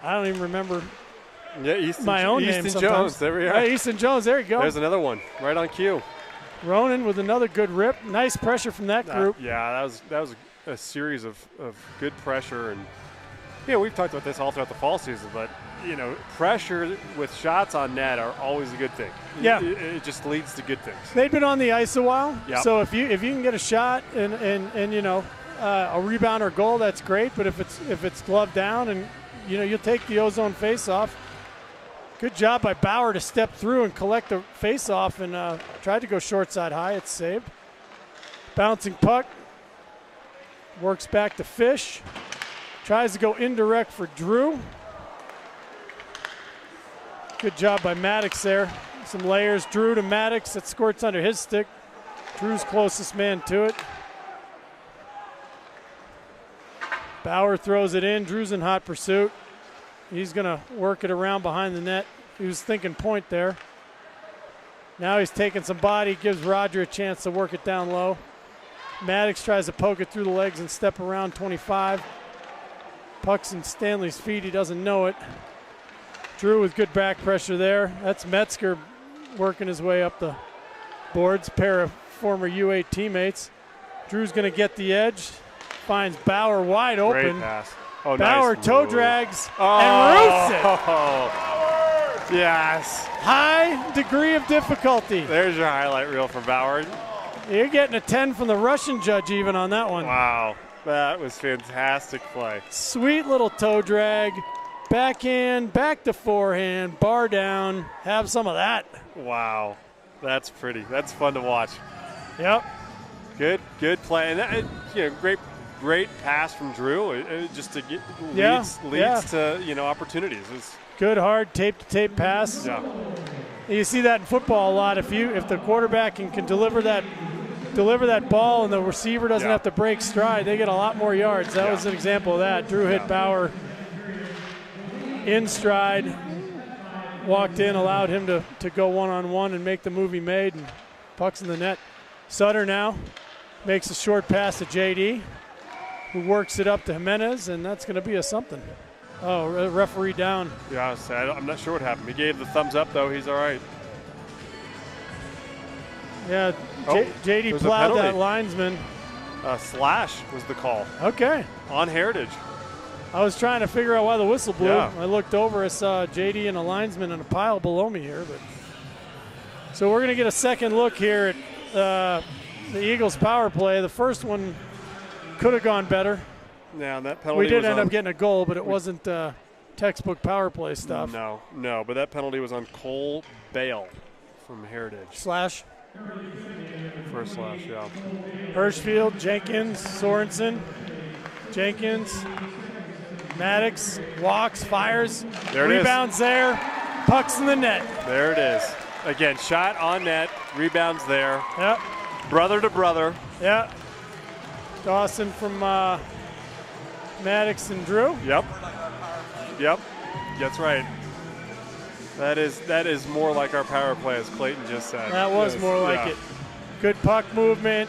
I don't even remember my own name Easton sometimes. Jones, there we are. Hey, Easton Jones, there you go. There's another one, right on cue. Ronan with another good rip. Nice pressure from that group. Yeah, that was a series of good pressure. And, you know, we've talked about this all throughout the fall season, but, you know, pressure with shots on net are always a good thing. Yeah. It just leads to good things. They've been on the ice a while. Yep. So if you can get a shot and you know, a rebound or goal, that's great. But if it's gloved down and, you know, you'll take the ozone face-off. Good job by Bauer to step through and collect the face-off and tried to go short side high. It's saved. Bouncing puck. Works back to Fish. Tries to go indirect for Drew. Good job by Maddox there. Some layers. Drew to Maddox. That squirts under his stick. Drew's closest man to it. Bauer throws it in. Drew's in hot pursuit. He's going to work it around behind the net. He was thinking point there. Now he's taking some body, gives Roger a chance to work it down low. Maddox tries to poke it through the legs and step around 25. Puck's in Stanley's feet. He doesn't know it. Drew with good back pressure there. That's Metzger working his way up the boards. Pair of former U8 teammates. Drew's going to get the edge. Finds Bauer wide open. Great pass. Oh, Bauer nice toe move. drags and roofs it. Yes. High degree of difficulty. There's your highlight reel for Bauer. You're getting a 10 from the Russian judge even on that one. Wow. That was fantastic play. Sweet little toe drag. Backhand, back to forehand, bar down. Have some of that. Wow. That's pretty. That's fun to watch. Yep. Good play. And that, you know, great pass from Drew. Just to get leads to, you know, opportunities. It's good hard tape-to-tape pass. Yeah. You see that in football a lot. If the quarterback can deliver that ball and the receiver doesn't have to break stride, they get a lot more yards. That was an example of that. Drew hit Bauer in stride, walked in, allowed him to go one-on-one and make the move he made, and puck's in the net. Sutter now makes a short pass to JD, who works it up to Jimenez, and that's going to be a something. Oh, referee down. Yeah, I'm not sure what happened. He gave the thumbs up, though. He's all right. Yeah, JD there's plowed a that penalty. linesman. Slash was the call Okay. on Heritage. I was trying to figure out why the whistle blew. Yeah. I looked over, I saw JD and a linesman in a pile below me here. So we're going to get a second look here at the Eagles' power play. The first one could have gone better. Yeah, that penalty. We did was end on, up getting a goal, but it wasn't textbook power play stuff. No, but that penalty was on Cole Bale from Heritage. Slash. First slash, yeah. Hirschfield, Jenkins, Sorensen, Jenkins, Maddox, walks, fires, There it is. rebounds there, pucks in the net. There it is. Again, shot on net, rebounds there. Yep, Brother to brother. yep. Dawson from Maddox and Drew. Yep. That's right. That is more like our power play, as Clayton just said. That was Yes, more like yeah. it. Good puck movement,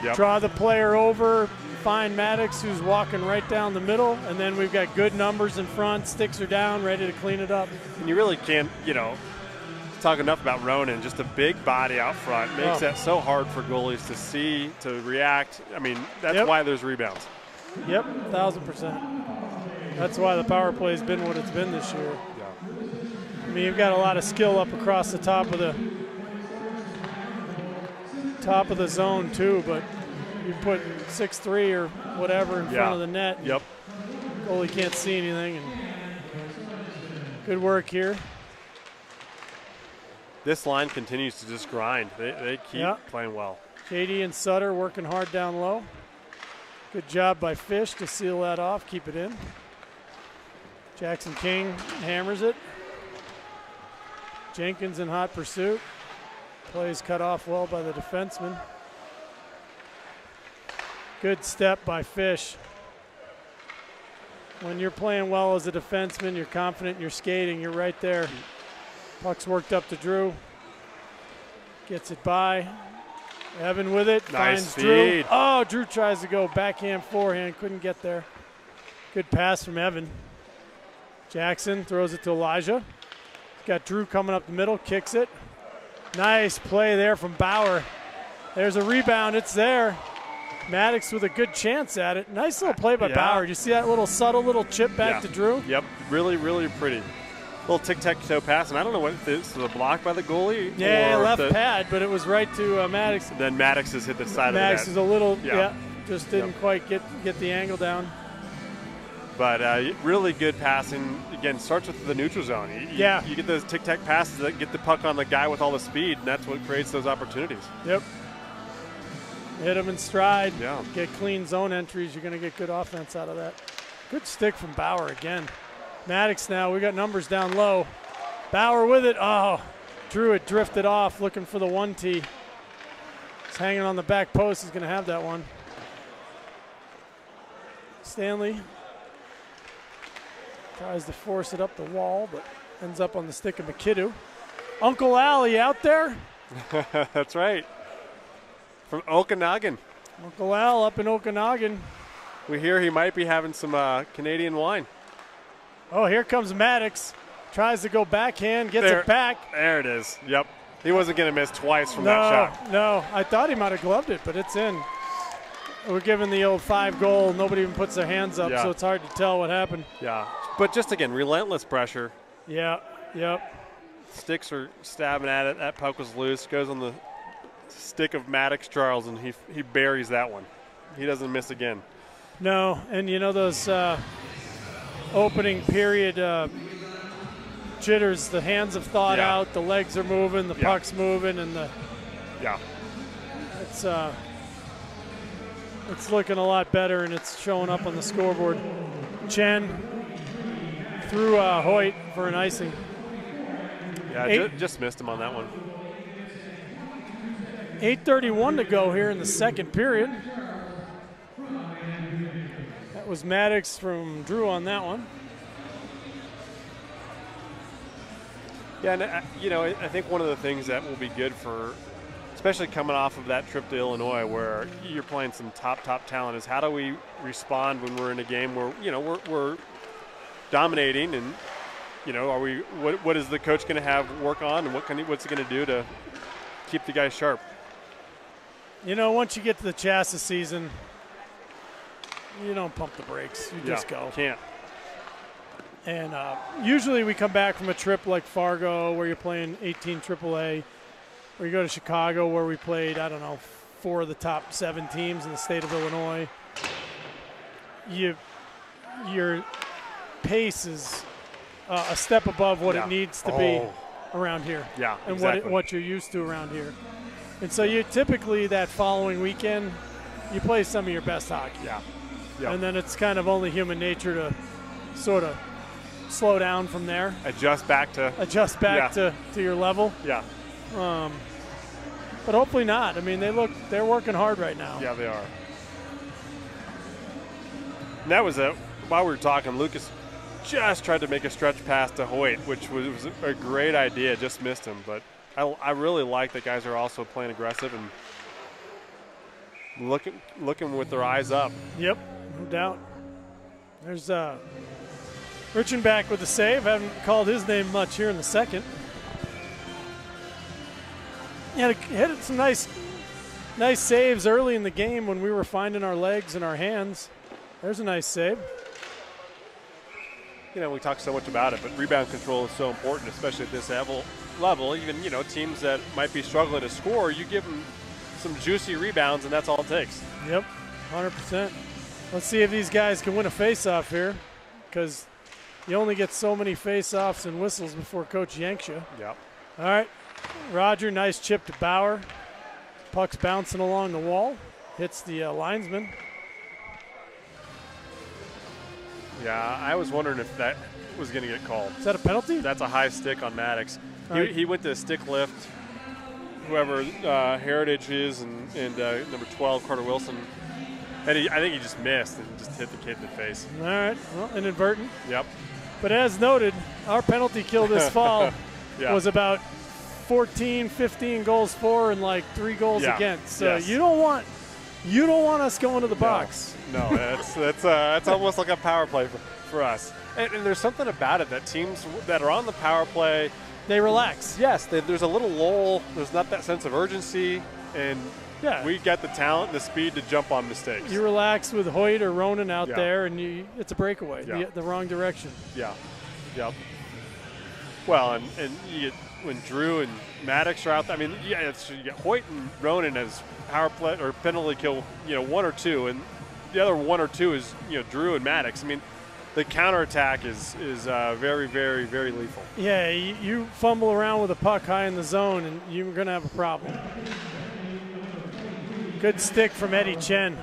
Yep. draw the player over, find Maddox who's walking right down the middle, and then we've got good numbers in front, sticks are down, ready to clean it up. And you really can't, you know, talk enough about Ronan. Just a big body out front makes that so hard for goalies to see, to react. I mean, that's why there's rebounds. Yep, 1,000%. That's why the power play has been what it's been this year. Yeah. I mean, you've got a lot of skill up across the top of the zone too, but you put 6'3" or whatever in front of the net. Yep. Goalie can't see anything. And good work here. This line continues to just grind. They keep playing well. JD and Sutter working hard down low. Good job by Fish to seal that off, keep it in. Jackson King hammers it. Jenkins in hot pursuit. Plays cut off well by the defenseman. Good step by Fish. When you're playing well as a defenseman, you're confident in your skating, you're right there. Puck's worked up to Drew. Gets it by. Evan with it. Nice finds Drew. feed. Oh, Drew tries to go backhand, forehand. Couldn't get there. Good pass from Evan. Jackson throws it to Elijah. He's got Drew coming up the middle. Kicks it. Nice play there from Bauer. There's a rebound. It's there. Maddox with a good chance at it. Nice little play by Bauer. Did you see that little subtle little chip back to Drew? Yep. Really, really pretty. Little tic-tac-toe pass, and I don't know what this was, a block by the goalie. Yeah, left pad, but it was right to Maddox. Then Maddox has hit the side Maddox of the net. is a little, just didn't quite get the angle down. But really good passing. Again, starts with the neutral zone. You get those tic-tac passes that get the puck on the guy with all the speed, and that's what creates those opportunities. Yep. Hit him in stride. Yeah. Get clean zone entries. You're going to get good offense out of that. Good stick from Bauer again. Maddox now. We got numbers down low. Bauer with it. Oh, Drew it drifted off looking for the 1T. He's hanging on the back post. He's going to have that one. Stanley tries to force it up the wall, but ends up on the stick of McKidoo. Uncle Allie out there. That's right. From Okanagan. Uncle Al up in Okanagan. We hear he might be having some Canadian wine. Oh, here comes Maddox. Tries to go backhand, gets it back. There it is. Yep. He wasn't going to miss twice from that shot. No, I thought he might have gloved it, but it's in. We're giving the old 5-goal. Nobody even puts their hands up, so it's hard to tell what happened. Yeah. But just, again, relentless pressure. Yeah, yep. Sticks are stabbing at it. That puck was loose. Goes on the stick of Maddox Charles, and he buries that one. He doesn't miss again. No, and you know those opening period jitters, the hands have thawed out, the legs are moving, the puck's moving, and it's looking a lot better, and it's showing up on the scoreboard. Chen threw Hoyt for an icing. Yeah, just missed him on that one. 8:31 to go here in the second period. That was Maddox from Drew on that one. Yeah, and I think one of the things that will be good for, especially coming off of that trip to Illinois where you're playing some top talent, is how do we respond when we're in a game where, we're dominating, and, what is the coach going to have work on, and what's he going to do to keep the guys sharp? Once you get to the chassis season, you don't pump the brakes. You just go. Can't. And usually we come back from a trip like Fargo where you're playing 18 AAA, or you go to Chicago where we played, 4 of the top 7 teams in the state of Illinois. Your pace is a step above what it needs to be around here. Yeah, and exactly. what you're used to around here. And so you typically that following weekend, you play some of your best hockey. Yeah. And then it's kind of only human nature to sort of slow down from there. Adjust back to your level. Yeah. But hopefully not. I mean, they're working hard right now. Yeah, they are. And that was it. While we were talking, Lucas just tried to make a stretch pass to Hoyt, which was a great idea. Just missed him. But I really like that guys are also playing aggressive and looking with their eyes up. Yep, no doubt. There's Richenbach with the save. Haven't called his name much here in the second. Yeah, hit some nice saves early in the game when we were finding our legs and our hands. There's a nice save. You know, we talk so much about it, but rebound control is so important, especially at this level. Even, you know, teams that might be struggling to score, you give them some juicy rebounds, and that's all it takes. Yep, 100%. Let's see if these guys can win a face-off here, because you only get so many face-offs and whistles before Coach yanks you. Yep. All right, Roger, nice chip to Bauer. Puck's bouncing along the wall, hits the linesman. Yeah, I was wondering if that was going to get called. Is that a penalty? That's a high stick on Maddox. He went to a stick lift, whoever Heritage is, and number 12, Carter Wilson. And I think he just missed and just hit the kid in the face. All right, well, inadvertent. Yep. But as noted, our penalty kill this fall was about 14, 15 goals for and like 3 goals against. So you don't want us going to the box. No, that's almost like a power play for us. And there's something about it that teams that are on the power play, they relax. Yes, there's a little lull. There's not that sense of urgency, and we got the talent and the speed to jump on mistakes. You relax with Hoyt or Ronan out there, and it's a breakaway the wrong direction. Yeah, yep. Well, and you get, when Drew and Maddox are out there, I mean, you get Hoyt and Ronan as power play or penalty kill, 1 or 2, and the other 1 or 2 is Drew and Maddox. I mean, the counterattack is very, very, very lethal. Yeah, you fumble around with a puck high in the zone, and you're going to have a problem. Good stick from Eddie Chen.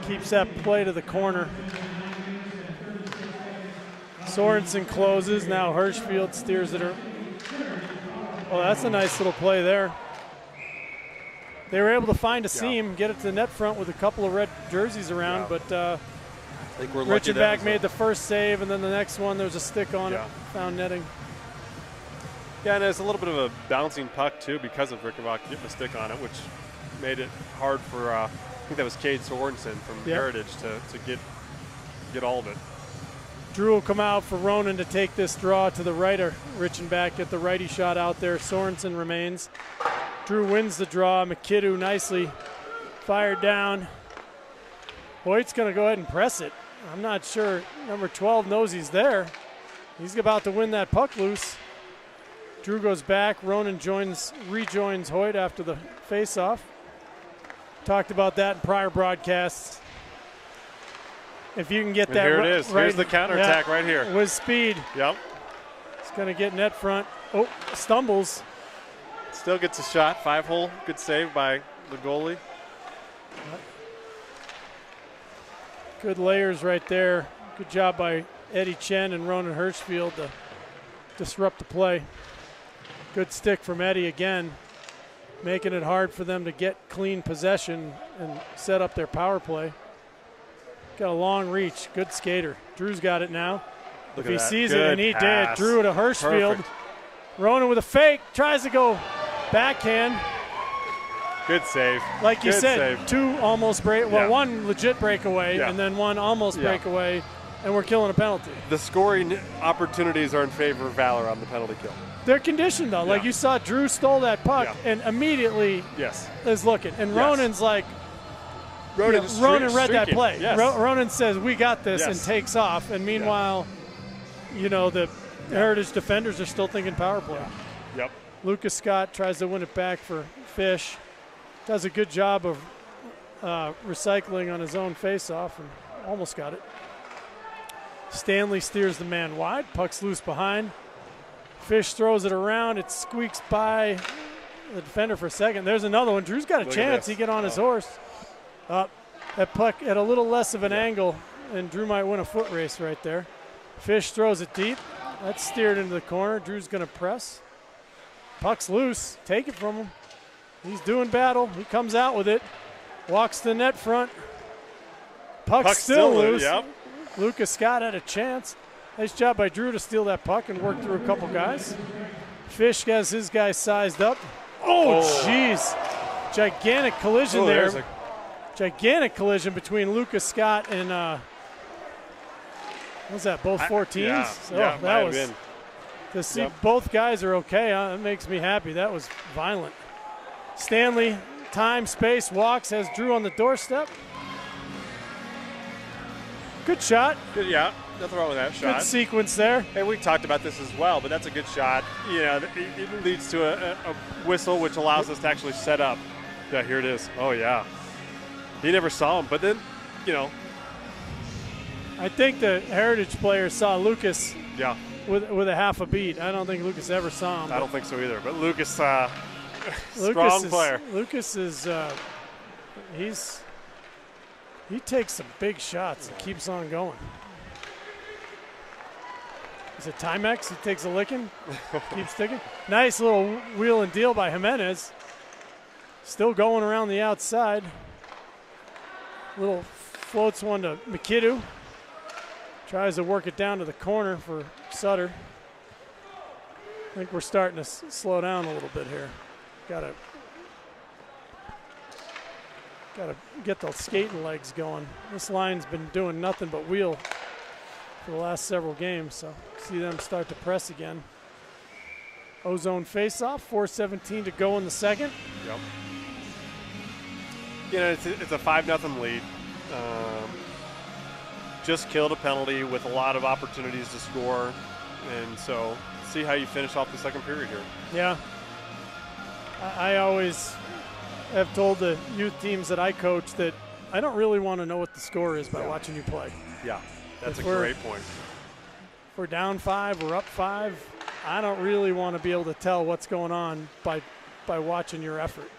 Keeps that play to the corner. Sorensen closes. Now Hirschfield steers it. Oh, that's a nice little play there. They were able to find a seam, get it to the net front with a couple of red jerseys around, but I think Richenbach made the first save, and then the next one, there's a stick on it, found netting. Yeah, and it's a little bit of a bouncing puck, too, because of Richenbach getting a stick on it, which made it hard for, I think that was Cade Sorensen from Heritage to get all of it. Drew will come out for Ronan to take this draw to the right of Richenbach, get the righty shot out there. Sorensen remains. Drew wins the draw. McKidoo nicely fired down. Hoyt's going to go ahead and press it. I'm not sure. Number 12 knows he's there. He's about to win that puck loose. Drew goes back. Ronan rejoins Hoyt after the faceoff. Talked about that in prior broadcasts. If you can get that here it is. Here's the counterattack right here. With speed. Yep. It's going to get net front. Oh, stumbles. Still gets a shot. 5-hole. Good save by the goalie. Good layers right there. Good job by Eddie Chen and Ronan Hirschfield to disrupt the play. Good stick from Eddie again, making it hard for them to get clean possession and set up their power play. Got a long reach. Good skater. Drew's got it now. Look if he that. sees Good it, and he pass. did. Drew to Hirschfield. Perfect. Ronan with a fake. Tries to go backhand. Good save. Like you Good said, save. 2 almost one legit breakaway, and then 1 almost breakaway, and we're killing a penalty. The scoring opportunities are in favor of Valor on the penalty kill. They're conditioned, though. Like you saw, Drew stole that puck and immediately is looking. And Ronan's like, Ronan read that play. Yes. Ronan says, we got this, and takes off. And meanwhile, the Heritage defenders are still thinking power play. Yep. Lucas Scott tries to win it back for Fish. Does a good job of recycling on his own faceoff and almost got it. Stanley steers the man wide. Puck's loose behind. Fish throws it around. It squeaks by the defender for a second. There's another one. Drew's got a chance. He get on his horse. That puck at a little less of an angle, and Drew might win a foot race right there. Fish throws it deep. That's steered into the corner. Drew's going to press. Puck's loose. Take it from him. He's doing battle. He comes out with it. Walks the net front. Puck's still loose. Yep. Lucas Scott had a chance. Nice job by Drew to steal that puck and work through a couple guys. Fish has his guy sized up. Oh, jeez. Gigantic collision there. Gigantic collision between Lucas Scott and, what was that, both 14s? That was. To see both guys are okay, that makes me happy. That was violent. Stanley, time, space, walks, has Drew on the doorstep. Good shot. Good, yeah, nothing wrong with that shot. Good sequence there. Hey, we talked about this as well, but that's a good shot. You know, it leads to a whistle, which allows us to actually set up. Yeah, here it is. Oh, yeah. He never saw him, but then, you know. I think the Heritage player saw Lucas Yeah. with a half a beat. I don't think Lucas ever saw him. I don't think so either, but Lucas, Lucas strong player. Lucas is, he takes some big shots and keeps on going. Is it Timex? He takes a licking, keeps sticking. Nice little wheel and deal by Jimenez. Still going around the outside. Little floats one to McKidoo. Tries to work it down to the corner for Sutter. I think we're starting to slow down a little bit here. Gotta get the skating legs going. This line's been doing nothing but wheel for the last several games, so see them start to press again. Ozone face-off, 4:17 to go in the second. Yep. You know, it's a 5-0 lead. Just killed a penalty with a lot of opportunities to score, and so see how you finish off the second period here. Yeah. I always have told the youth teams that I coach that I don't really want to know what the score is by watching you play. Yeah, that's If a great point. If we're down 5, we're up 5, I don't really want to be able to tell what's going on by watching your effort.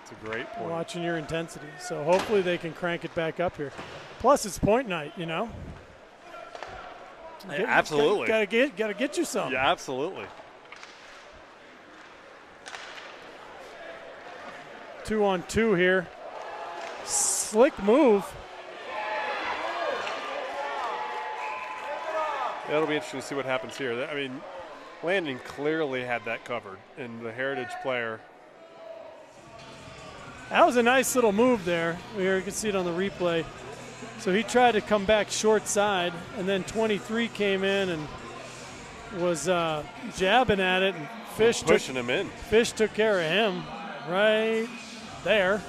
It's a great point. Watching your intensity. So hopefully they can crank it back up here. Plus it's point night, you know. Absolutely. Gotta get you some. Yeah, absolutely. 2-on-2 here. Slick move. It'll be interesting to see what happens here. I mean, Landon clearly had that covered, and the Heritage player. That was a nice little move there. You can see it on the replay. So he tried to come back short side, and then 23 came in and was jabbing at it, and Fish pushing him in. Fish took care of him right there.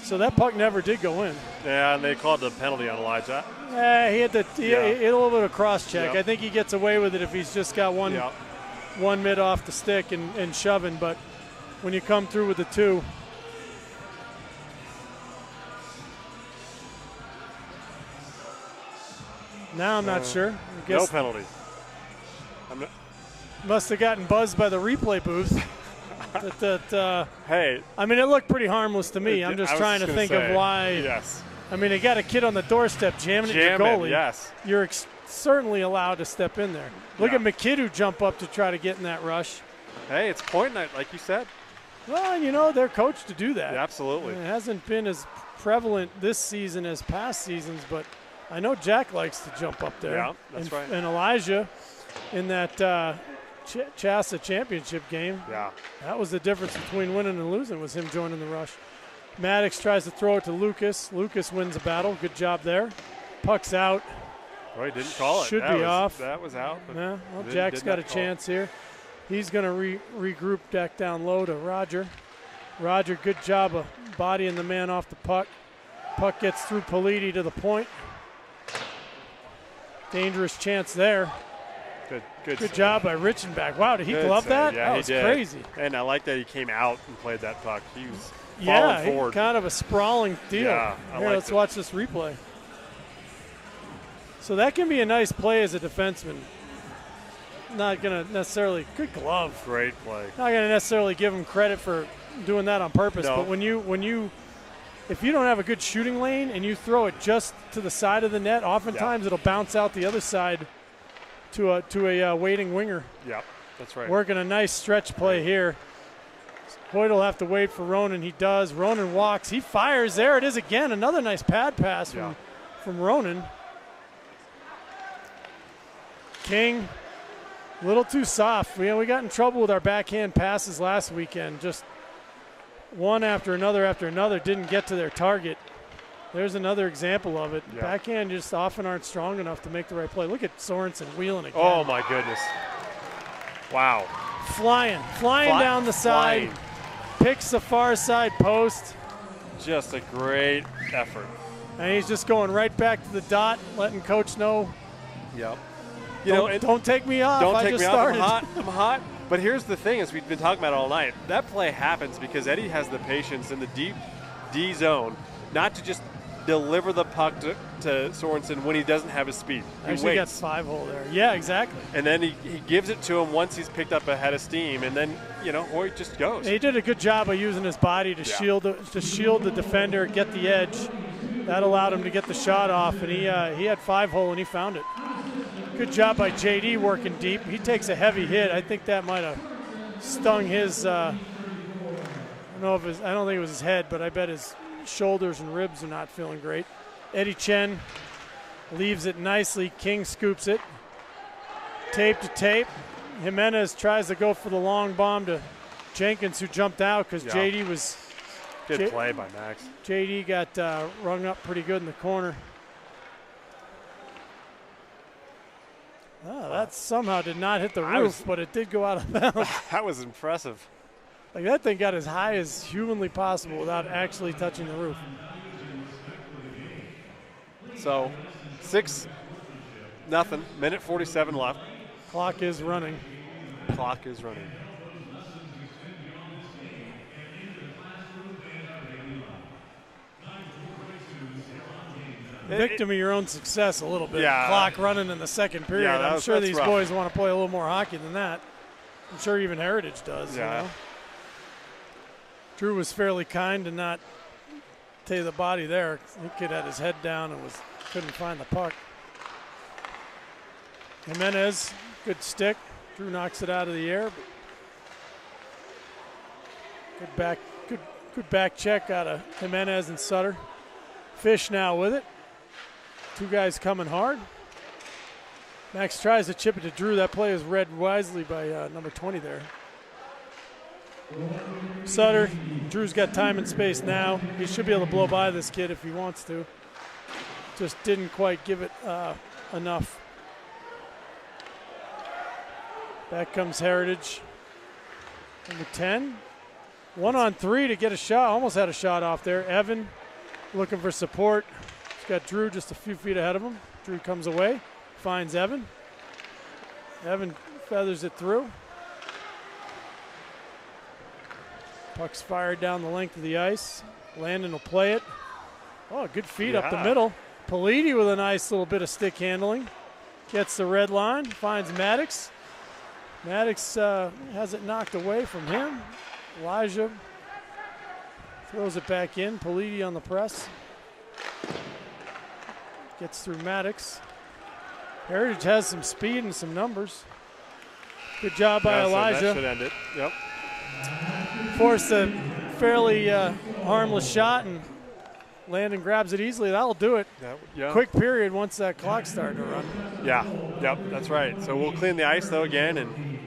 So that puck never did go in. Yeah, and they called the penalty on Elijah. He had a little bit of cross check. Yep. I think he gets away with it if he's just got one mid off the stick and shoving, but when you come through with the 2. Now I'm not sure. I guess no penalty. Must have gotten buzzed by the replay booth. Hey. I mean, it looked pretty harmless to me. I'm just trying to think of why. Yes. I mean, they got a kid on the doorstep jamming at your goalie. Yes. You're certainly allowed to step in there. Look at McKidoo jump up to try to get in that rush. Hey, it's point night, like you said. Well, you know, they're coached to do that. Yeah, absolutely. It hasn't been as prevalent this season as past seasons, but I know Jack likes to jump up there. Yeah, that's right. And Elijah in that Chassa championship game, that was the difference between winning and losing, was him joining the rush. Maddox tries to throw it to Lucas. Lucas wins the battle. Good job there. Puck's out. Oh, he didn't call it. Should be off. That was out. Yeah, well, Jack's got a chance here. He's going to regroup back down low to Roger. Roger, good job of bodying the man off the puck. Puck gets through Politi to the point. Dangerous chance there. Good job by Richenbach. Wow, did he glove that? Yeah, that was crazy. And I like that he came out and played that puck. He was falling forward. Kind of a sprawling deal. Yeah, Here, let's watch this replay. So that can be a nice play as a defenseman. Not going to necessarily, good glove. Great play. Not going to necessarily give him credit for doing that on purpose, but if you don't have a good shooting lane and you throw it just to the side of the net, oftentimes it'll bounce out the other side to a waiting winger. Yeah, that's right. Working a nice stretch play here. Hoyt will have to wait for Ronan. He does. Ronan walks. He fires. There it is again. Another nice pad pass from Ronan. King, a little too soft. We got in trouble with our backhand passes last weekend. Just one after another didn't get to their target. There's another example of it. Yeah. Backhand just often aren't strong enough to make the right play. Look at Sorensen wheeling again. Oh, my goodness. Wow. flying down the side, flying. Picks the far side post. Just a great effort. And he's just going right back to the dot, letting coach know. Yep. Don't take me off. Don't I take just me started. off. I'm hot. But here's the thing, as we've been talking about all night, that play happens because Eddie has the patience in the deep D zone not to just deliver the puck to Sorensen when he doesn't have his speed. He Actually got waits. 5-hole there. Yeah, exactly. And then he gives it to him once he's picked up a head of steam, and then, Hoyt just goes. He did a good job of using his body to shield the defender, get the edge. That allowed him to get the shot off, and he had 5-hole, and he found it. Good job by JD working deep. He takes a heavy hit. I think that might have stung his. I don't think it was his head, but I bet his shoulders and ribs are not feeling great. Eddie Chen leaves it nicely. King scoops it. Tape to tape. Jimenez tries to go for the long bomb to Jenkins, who jumped out because JD was. Good play by Max. JD got rung up pretty good in the corner. Oh, that somehow did not hit the roof, but it did go out of bounds. That was impressive. Like that thing got as high as humanly possible without actually touching the roof. So, 6-0, minute 47 left. Clock is running. Clock is running. Victim of your own success a little bit. Yeah. Clock running in the second period. Yeah, I'm sure these rough. boys want to play a little more hockey than that. I'm sure even Heritage does. Yeah. Drew was fairly kind to not take the body there. He kid had his head down and couldn't find the puck. Jimenez, good stick. Drew knocks it out of the air. But good back check out of Jimenez and Sutter. Fish now with it. Two guys coming hard. Max tries to chip it to Drew. That play is read wisely by number 20 there. Sutter, Drew's got time and space now. He should be able to blow by this kid if he wants to. Just didn't quite give it enough. Back comes Heritage. Number 10. 1-on-3 to get a shot. Almost had a shot off there. Evan looking for support. He's got Drew just a few feet ahead of him. Drew comes away, finds Evan. Evan feathers it through. Puck's fired down the length of the ice. Landon will play it. Oh, good feed up the middle. Politi with a nice little bit of stick handling. Gets the red line, finds Maddox. Maddox has it knocked away from him. Elijah throws it back in. Politi on the press. Gets through Maddox. Heritage has some speed and some numbers. Good job by Elijah. So that should end it. Yep. Forced a fairly harmless shot, and Landon grabs it easily. That'll do it. Yeah. Quick period once that clock started to run. Yeah. Yep. That's right. So we'll clean the ice though again, and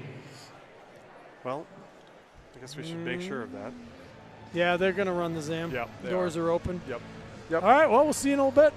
well, I guess we should make sure of that. Yeah, they're going to run the Zam. Yep. Doors are open. Yep. All right. Well, we'll see you in a little bit.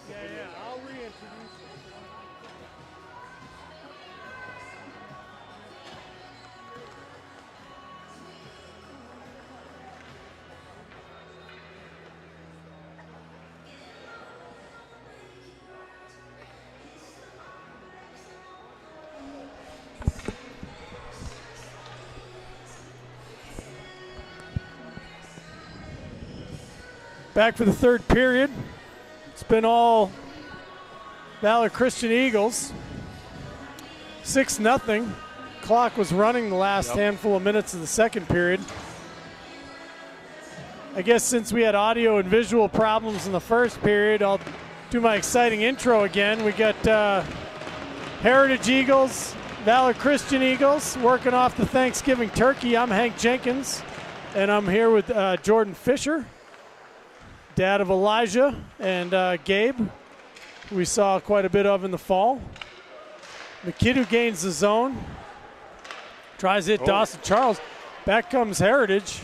Yeah, I'll reintroduce you. Back for the third period. It's been all Valor Christian Eagles. 6-0. Clock was running the last handful of minutes of the second period. I guess since we had audio and visual problems in the first period, I'll do my exciting intro again. We got Heritage Eagles, Valor Christian Eagles working off the Thanksgiving turkey. I'm Hank Jenkins, and I'm here with Jordan Fisher, dad of Elijah and Gabe, who we saw quite a bit of in the fall. McKidoo gains the zone. Tries it, Dawson Charles. Back comes Heritage.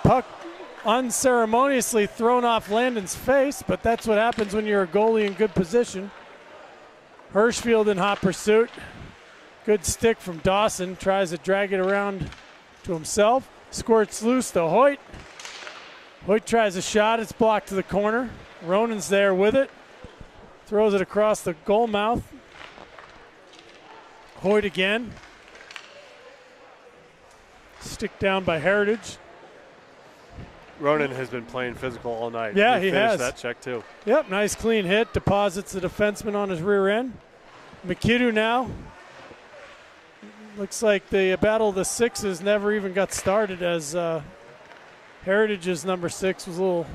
Puck unceremoniously thrown off Landon's face, but that's what happens when you're a goalie in good position. Hirschfield in hot pursuit. Good stick from Dawson. Tries to drag it around to himself. Squirts loose to Hoyt. Hoyt tries a shot. It's blocked to the corner. Ronan's there with it. Throws it across the goal mouth. Hoyt again. Stick down by Heritage. Ronan has been playing physical all night. Yeah, he has. Finished that check too. Yep, nice clean hit. Deposits the defenseman on his rear end. McKidoo now. Looks like the battle of the sixes never even got started, as Heritage's number 6 was a little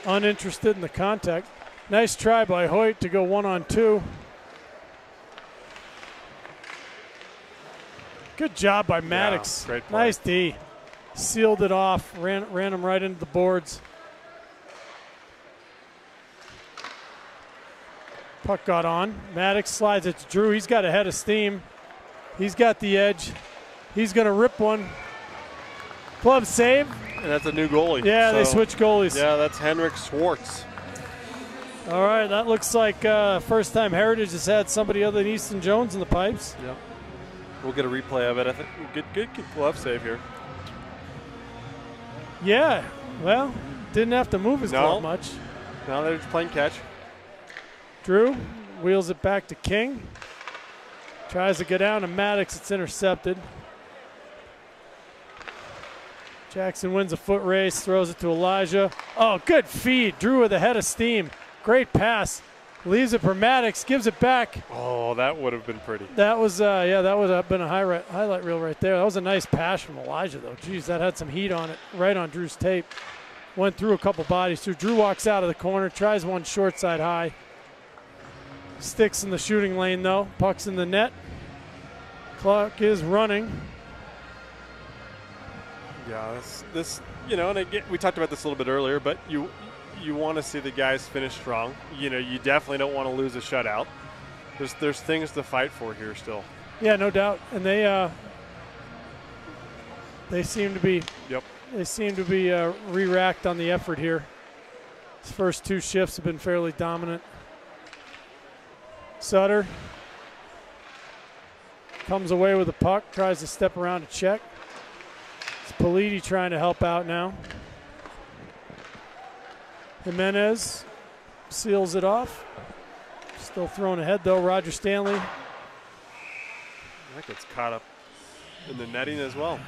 uninterested in the contact. Nice try by Hoyt to go 1-on-2. Good job by Maddox. Yeah, great play. Nice D. Sealed it off, ran him right into the boards. Puck got on. Maddox slides it to Drew. He's got a head of steam. He's got the edge. He's going to rip one. Glove save. And that's a new goalie. Yeah, they switched goalies. Yeah, that's Henrik Schwartz. All right, that looks like first time Heritage has had somebody other than Easton Jones in the pipes. Yep. We'll get a replay of it. I think good glove save here. Yeah, well, didn't have to move his glove much. No, they're just playing catch. Drew wheels it back to King. Tries to go down to Maddox. It's intercepted. Jackson wins a foot race, throws it to Elijah. Oh, good feed. Drew with a head of steam. Great pass. Leaves it for Maddox, gives it back. Oh, that would have been pretty. That was, that would have been a highlight reel right there. That was a nice pass from Elijah, though. Jeez, that had some heat on it, right on Drew's tape. Went through a couple bodies. So Drew walks out of the corner, tries one short side high. Sticks in the shooting lane, though. Puck's in the net. Clock is running. Yeah, this and again, we talked about this a little bit earlier, but you want to see the guys finish strong. You definitely don't want to lose a shutout. There's things to fight for here still. Yeah, no doubt. And they seem to be re-racked on the effort here. His first 2 shifts have been fairly dominant. Sutter comes away with the puck, tries to step around to check. It's Politi trying to help out now. Jimenez seals it off. Still thrown ahead, though. Roger Stanley. That gets caught up in the netting as well.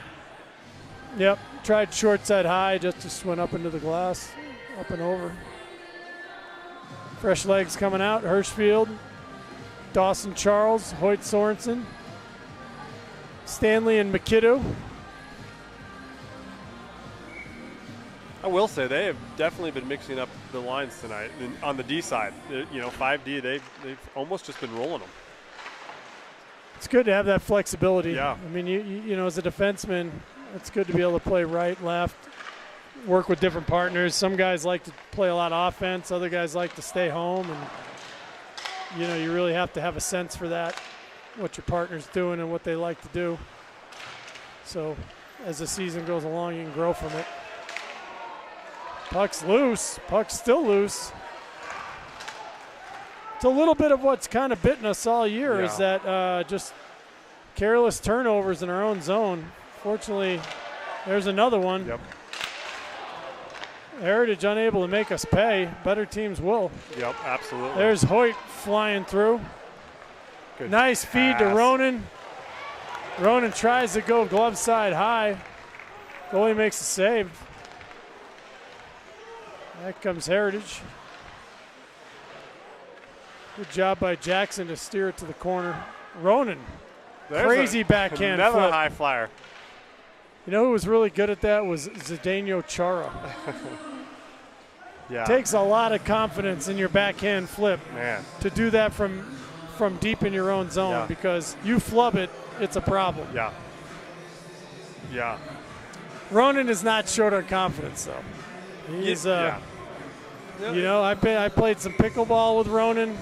Yep, tried short side high, just went up into the glass, up and over. Fresh legs coming out. Hirschfield, Dawson Charles, Hoyt Sorensen, Stanley and McKidoo. I will say they have definitely been mixing up the lines tonight. And on the D side, 5D, they've almost just been rolling them. It's good to have that flexibility. Yeah. I mean, you know, as a defenseman, it's good to be able to play right, left, work with different partners. Some guys like to play a lot of offense. Other guys like to stay home. And, you really have to have a sense for that, what your partner's doing and what they like to do. So as the season goes along, you can grow from it. Puck's loose. Puck's still loose. It's a little bit of what's kind of bitten us all year is that just careless turnovers in our own zone. Fortunately, there's another one. Yep. Heritage unable to make us pay. Better teams will. Yep, absolutely. There's Hoyt flying through. Good nice feed to pass. Ronan. Ronan tries to go glove side high. Goalie makes a save. That comes Heritage. Good job by Jackson to steer it to the corner. Ronan, There's crazy backhand another flip. high flyer. You know who was really good at that was Zdeno Chara. Yeah. Takes a lot of confidence in your backhand flip Man. to do that from deep in your own zone Yeah. because you flub it, it's a problem. Yeah. Yeah. Ronan is not short on confidence though. He's yeah. you know, I played some pickleball with Ronan,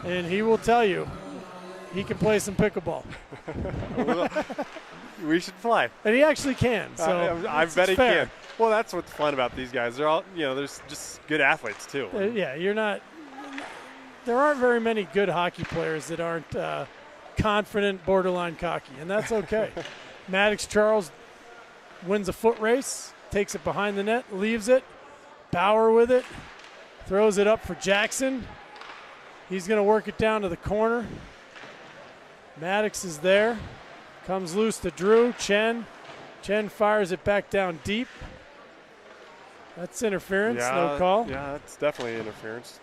and he will tell you he can play some pickleball. We should play. And he actually can. So I bet he fair. can. Well, that's what's fun about these guys. They're all, there's just good athletes too. Yeah, you're not. There aren't very many good hockey players that aren't confident, borderline cocky, and that's okay. Maddox Charles wins a foot race, takes it behind the net, leaves it. Bauer with it, throws it up for Jackson. He's going to work it down to the corner. Maddox is there. Comes loose to Drew. Chen fires it back down deep. That's interference, no call. Yeah, that's definitely interference.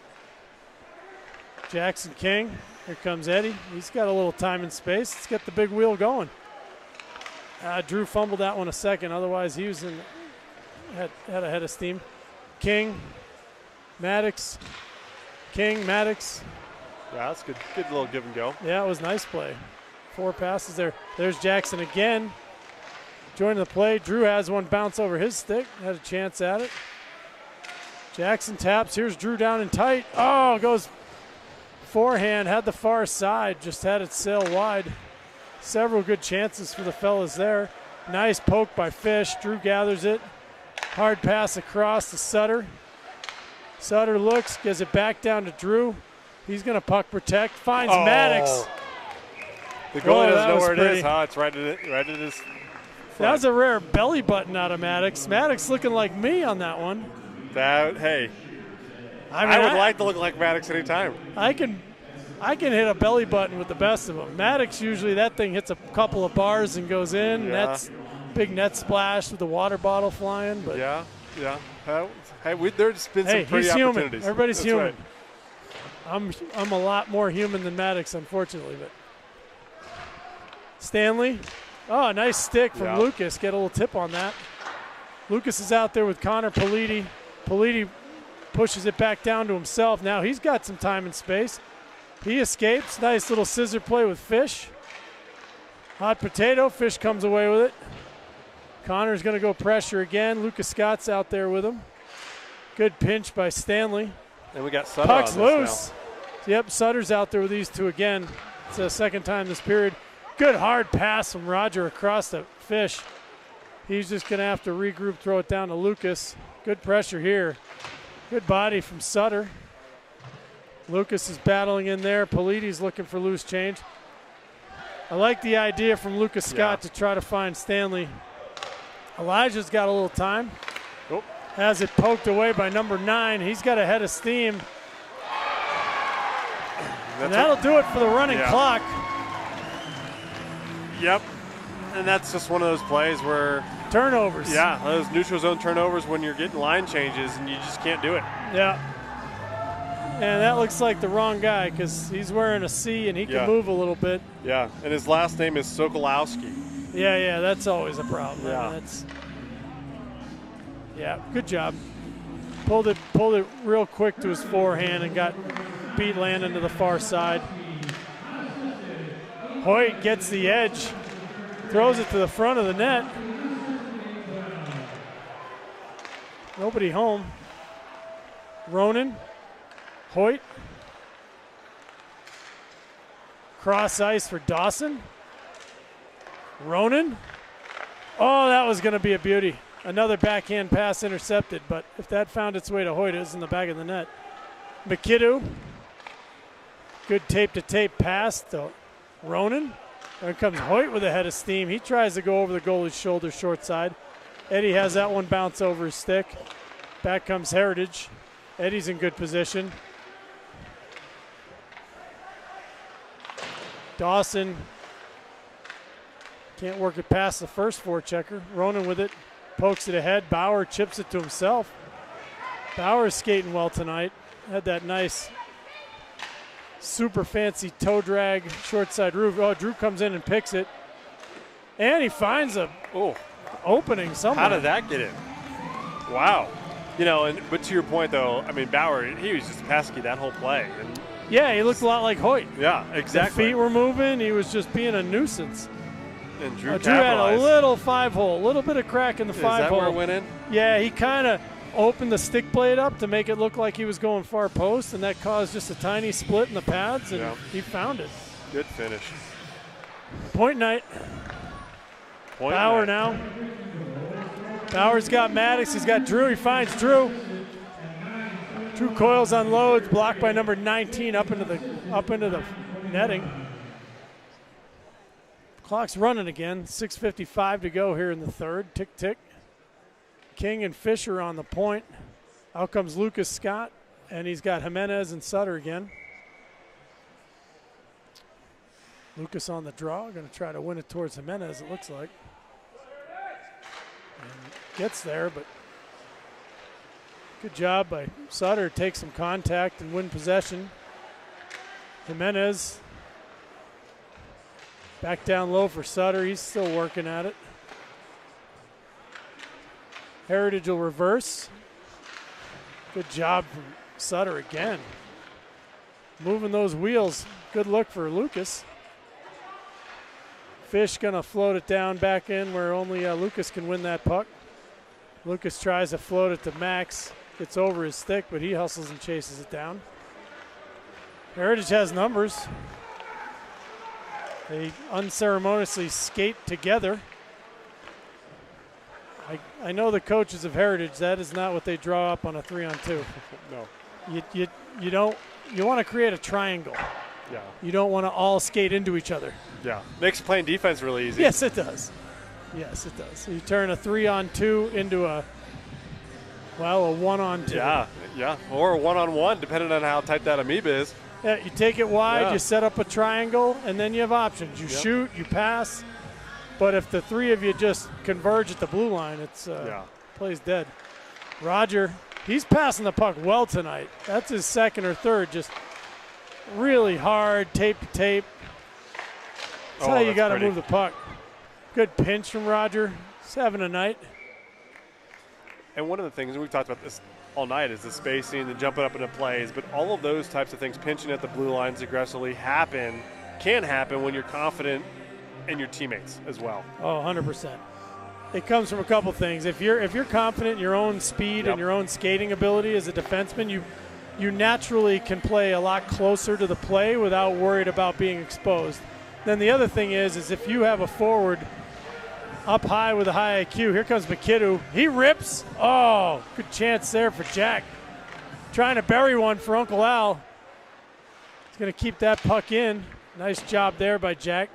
Jackson King. Here comes Eddie. He's got a little time and space. Let's get the big wheel going. Drew fumbled that one a second. Otherwise, he was had a head of steam. King, Maddox, King, Maddox. Yeah, that's good. Good little give and go. Yeah, it was nice play. 4 passes there. There's Jackson again. Joining the play. Drew has one bounce over his stick. Had a chance at it. Jackson taps. Here's Drew down and tight. Oh, goes forehand. Had the far side. Just had it sail wide. Several good chances for the fellas there. Nice poke by Fish. Drew gathers it. Hard pass across to Sutter. Sutter looks, gives it back down to Drew. He's going to puck protect. Finds Maddox. The goalie doesn't know where it pretty. is, huh? It's right at his front. That was a rare belly button out of Maddox. Maddox looking like me on that one. Hey, I would like to look like Maddox anytime. I can hit a belly button with the best of them. Maddox, usually that thing hits a couple of bars and goes in. Yeah. That's big net splash with the water bottle flying. But Yeah. Hey, there's been some pretty he's human. opportunities. Everybody's That's human. Right. I'm a lot more human than Maddox, unfortunately. But Stanley, nice stick from Lucas. Get a little tip on that. Lucas is out there with Connor Politi. Politi pushes it back down to himself. Now he's got some time and space. He escapes. Nice little scissor play with Fish. Hot potato. Fish comes away with it. Connor's going to go pressure again. Lucas Scott's out there with him. Good pinch by Stanley. And we got Sutter Puck's on this loose. Yep, Sutter's out there with these two again. It's the second time this period. Good hard pass from Roger across the Fish. He's just going to have to regroup, throw it down to Lucas. Good pressure here. Good body from Sutter. Lucas is battling in there. Politi's looking for loose change. I like the idea from Lucas Scott to try to find Stanley. Elijah's got a little time. Oh. Has it poked away by number 9. He's got a head of steam. And that'll do it for the running clock. Yep. And that's just one of those plays where turnovers. Yeah, those neutral zone turnovers when you're getting line changes and you just can't do it. Yeah. And that looks like the wrong guy because he's wearing a C and he can move a little bit. Yeah, and his last name is Sokolowski. Yeah, that's always a problem. Yeah. Yeah, good job. Pulled it real quick to his forehand and got beat Landon to the far side. Hoyt gets the edge, throws it to the front of the net. Nobody home. Ronan, Hoyt. Cross ice for Dawson. Ronan. Oh, that was going to be a beauty. Another backhand pass intercepted, but if that found its way to Hoyt, it was in the back of the net. McKidoo, good tape-to-tape pass to Ronan. There comes Hoyt with a head of steam. He tries to go over the goalie's shoulder short side. Eddie has that one bounce over his stick. Back comes Heritage. Eddie's in good position. Dawson can't work it past the first forechecker. Ronan with it, pokes it ahead. Bauer chips it to himself. Bauer's skating well tonight. Had that nice, super fancy toe drag, short side roof. Oh, Drew comes in and picks it. And he finds a opening somewhere. How did that get in? Wow. But to your point, though, I mean, Bauer, he was just pesky that whole play. And yeah, he looked a lot like Hoyt. Yeah, exactly. The feet were moving. He was just being a nuisance. And Drew had a little 5-hole, a little bit of crack in the 5-hole. Is that where it went in? Yeah, he kind of opened the stick blade up to make it look like he was going far post, and that caused just a tiny split in the pads, and he found it. Good finish. Point night. Bauer now. Bauer's got Maddox. He's got Drew. He finds Drew. Drew coils, unloads, blocked by number 19 up into the netting. Clock's running again. 6:55 to go here in the third. Tick, tick. King and Fisher on the point. Out comes Lucas Scott, and he's got Jimenez and Sutter again. Lucas on the draw, going to try to win it towards Jimenez, it looks like. And gets there, but good job by Sutter. Take some contact and win possession. Jimenez back down low for Sutter. He's still working at it. Heritage will reverse. Good job from Sutter again. Moving those wheels. Good look for Lucas. Fish gonna float it down back in where only Lucas can win that puck. Lucas tries to float it to Max. Gets over his stick, but he hustles and chases it down. Heritage has numbers. They unceremoniously skate together. I know the coaches of Heritage, that is not what they draw up on a 3-on-2. No. You don't, you want to create a triangle. Yeah. You don't want to all skate into each other. Yeah. Makes playing defense really easy. Yes, it does. Yes, it does. You turn a 3-on-2 into a 1-on-2. Yeah, yeah. Or a 1-on-1, depending on how tight that amoeba is. Yeah, you take it wide, you set up a triangle, and then you have options. You shoot, you pass. But if the three of you just converge at the blue line, it's plays dead. Roger, he's passing the puck well tonight. That's his second or third, just really hard, tape to tape. That's how you got to move the puck. Good pinch from Roger. He's having a night. And one of the things, and we've talked about this all night, is the spacing, the jumping up into plays. But all of those types of things, pinching at the blue lines aggressively, can happen when you're confident in your teammates as well. Oh, 100%. It comes from a couple things. If you're confident in your own speed and your own skating ability as a defenseman, you naturally can play a lot closer to the play without worried about being exposed. Then the other thing is if you have a forward up high with a high IQ, here comes McKidoo. He rips. Oh, good chance there for Jack. Trying to bury one for Uncle Al. He's going to keep that puck in. Nice job there by Jack.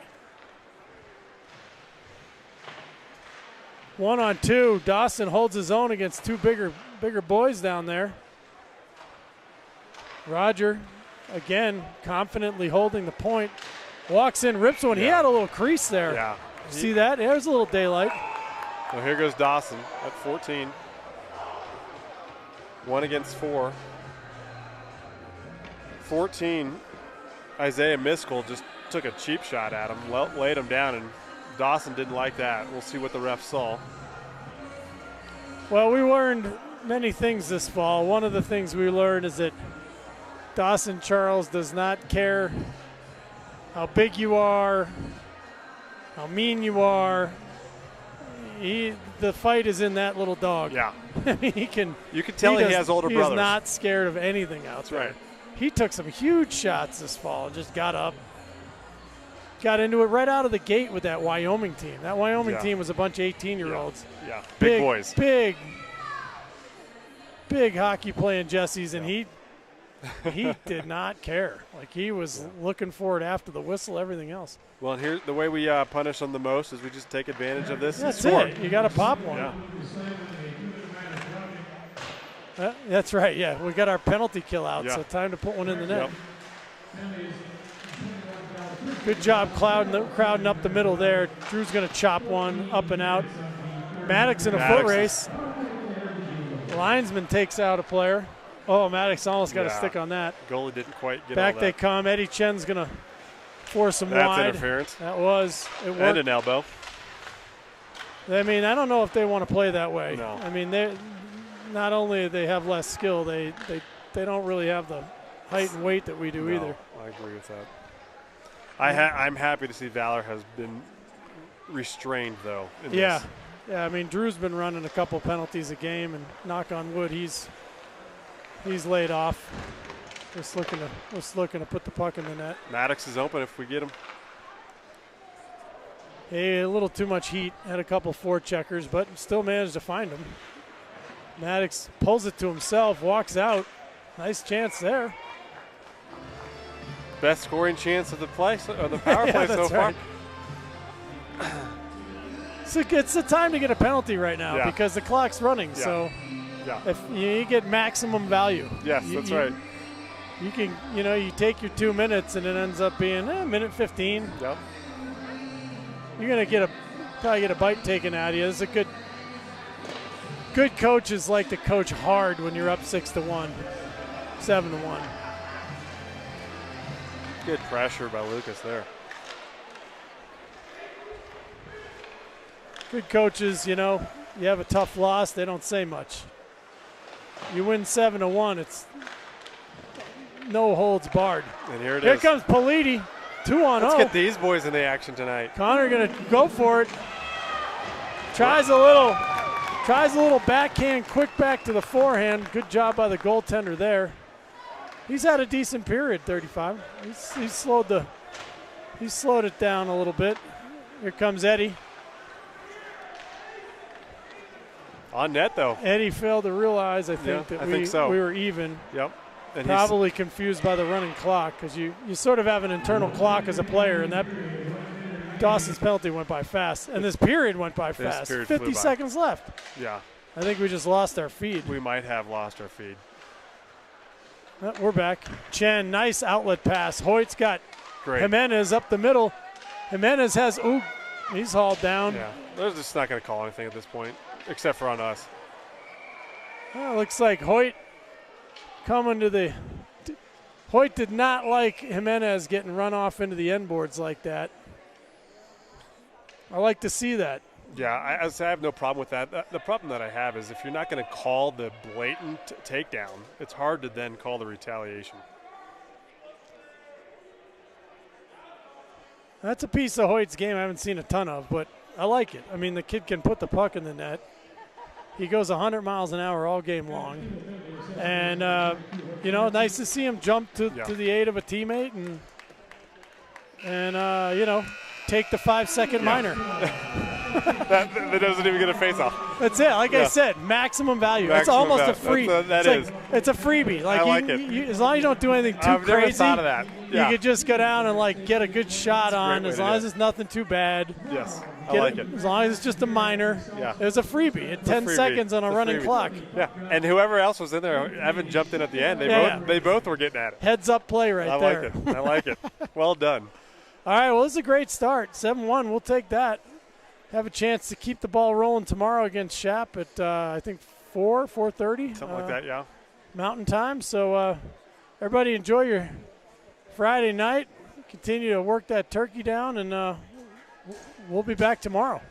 1-on-2. Dawson holds his own against two bigger boys down there. Roger, again, confidently holding the point. Walks in, rips one. He had a little crease there. Yeah. See that? There's a little daylight. Well, here goes Dawson at 14. 1 against 4. 14, Isaiah Miskell just took a cheap shot at him, laid him down, and Dawson didn't like that. We'll see what the ref saw. Well, we learned many things this fall. One of the things we learned is that Dawson Charles does not care how big you are, how mean you are. The fight is in that little dog. Yeah. You can tell he has older brothers. He's not scared of anything out there. That's right. He took some huge shots this fall and just got up. got into it right out of the gate with that Wyoming team. That Wyoming team was a bunch of 18-year-olds. Yeah, big boys. Big hockey playing Jessies, and he did not care. Like, he was looking for it after the whistle, everything else. Well, and here the way we punish them the most is we just take advantage of this. That's it. You got to pop one. Yeah. That's right. Yeah, we got our penalty kill out, Yeah. so time to put one in the net. Yep. Good job crowding up the middle there. Drew's going to chop one up and out. Maddox in a foot race. Linesman takes out a player. Oh, Maddox almost got a stick on that. Goalie didn't quite get Back all that. they come. Eddie Chen's going to force him That's wide. interference. That was. It worked. And an elbow. I mean, I don't know if they want to play that way. No. I mean, they not only they have less skill, they don't really have the height and weight that we do either. I agree with that. I'm happy to see Valor has been restrained, though. In this. Yeah. I mean, Drew's been running a couple penalties a game, and knock on wood, he's laid off. Just looking to put the puck in the net. Maddox is open if we get him. Hey, a little too much heat. Had a couple forecheckers, but still managed to find him. Maddox pulls it to himself, walks out. Nice chance there. Best scoring chance of the power play so far. Right. So it's the time to get a penalty right now because the clock's running. Yeah. So if you get maximum value. Yes, that's right. You can, you take your 2 minutes and it ends up being a minute 15. Yep. You're gonna probably get a bite taken out of you. It's a good coaches like to coach hard when you're up 6-1, 7-1. Good pressure by Lucas there. Good coaches, you have a tough loss, they don't say much. You win 7-1, it's no holds barred. And here Here comes Politi, 2-on-0. Let's get these boys in the action tonight. Connor gonna go for it. Tries a little backhand, quick back to the forehand. Good job by the goaltender there. He's had a decent period, 35. He's slowed it down a little bit. Here comes Eddie. On net, though. Eddie failed to realize, I think we were even. Yep. And probably confused by the running clock because you sort of have an internal clock as a player, and that Dawson's penalty went by fast. And this period went by fast. 50 seconds left. Yeah. I think we just lost our feed. We might have lost our feed. We're back. Chen, nice outlet pass. Hoyt's got Jimenez up the middle. Jimenez has, he's hauled down. Yeah, they're just not going to call anything at this point, except for on us. Well, looks like Hoyt coming to Hoyt did not like Jimenez getting run off into the end boards like that. I like to see that. Yeah, I have no problem with that. The problem that I have is if you're not going to call the blatant takedown, it's hard to then call the retaliation. That's a piece of Hoyt's game I haven't seen a ton of, but I like it. I mean, the kid can put the puck in the net. He goes 100 miles an hour all game long. And, nice to see him jump to the aid of a teammate and take the 5-second minor. that doesn't even get a face-off. That's it. Like I said, maximum value. It's almost a free. It's a freebie. Like I like it. As long as you don't do anything too crazy. I've never thought of that. Yeah. You could just go down and get a good shot on, as long as it's nothing too bad. Yes, I like it. As long as it's just a minor. Yeah. It was a freebie at 10 seconds on a running clock. Yeah, and whoever else was in there, Evan jumped in at the end. They both were getting at it. Heads up play there. I like it. Well done. All right, well, this is a great start. 7-1, we'll take that. Have a chance to keep the ball rolling tomorrow against Shap at, I think, 4:30. Something like that, yeah. Mountain time. So everybody enjoy your Friday night. Continue to work that turkey down, and we'll be back tomorrow.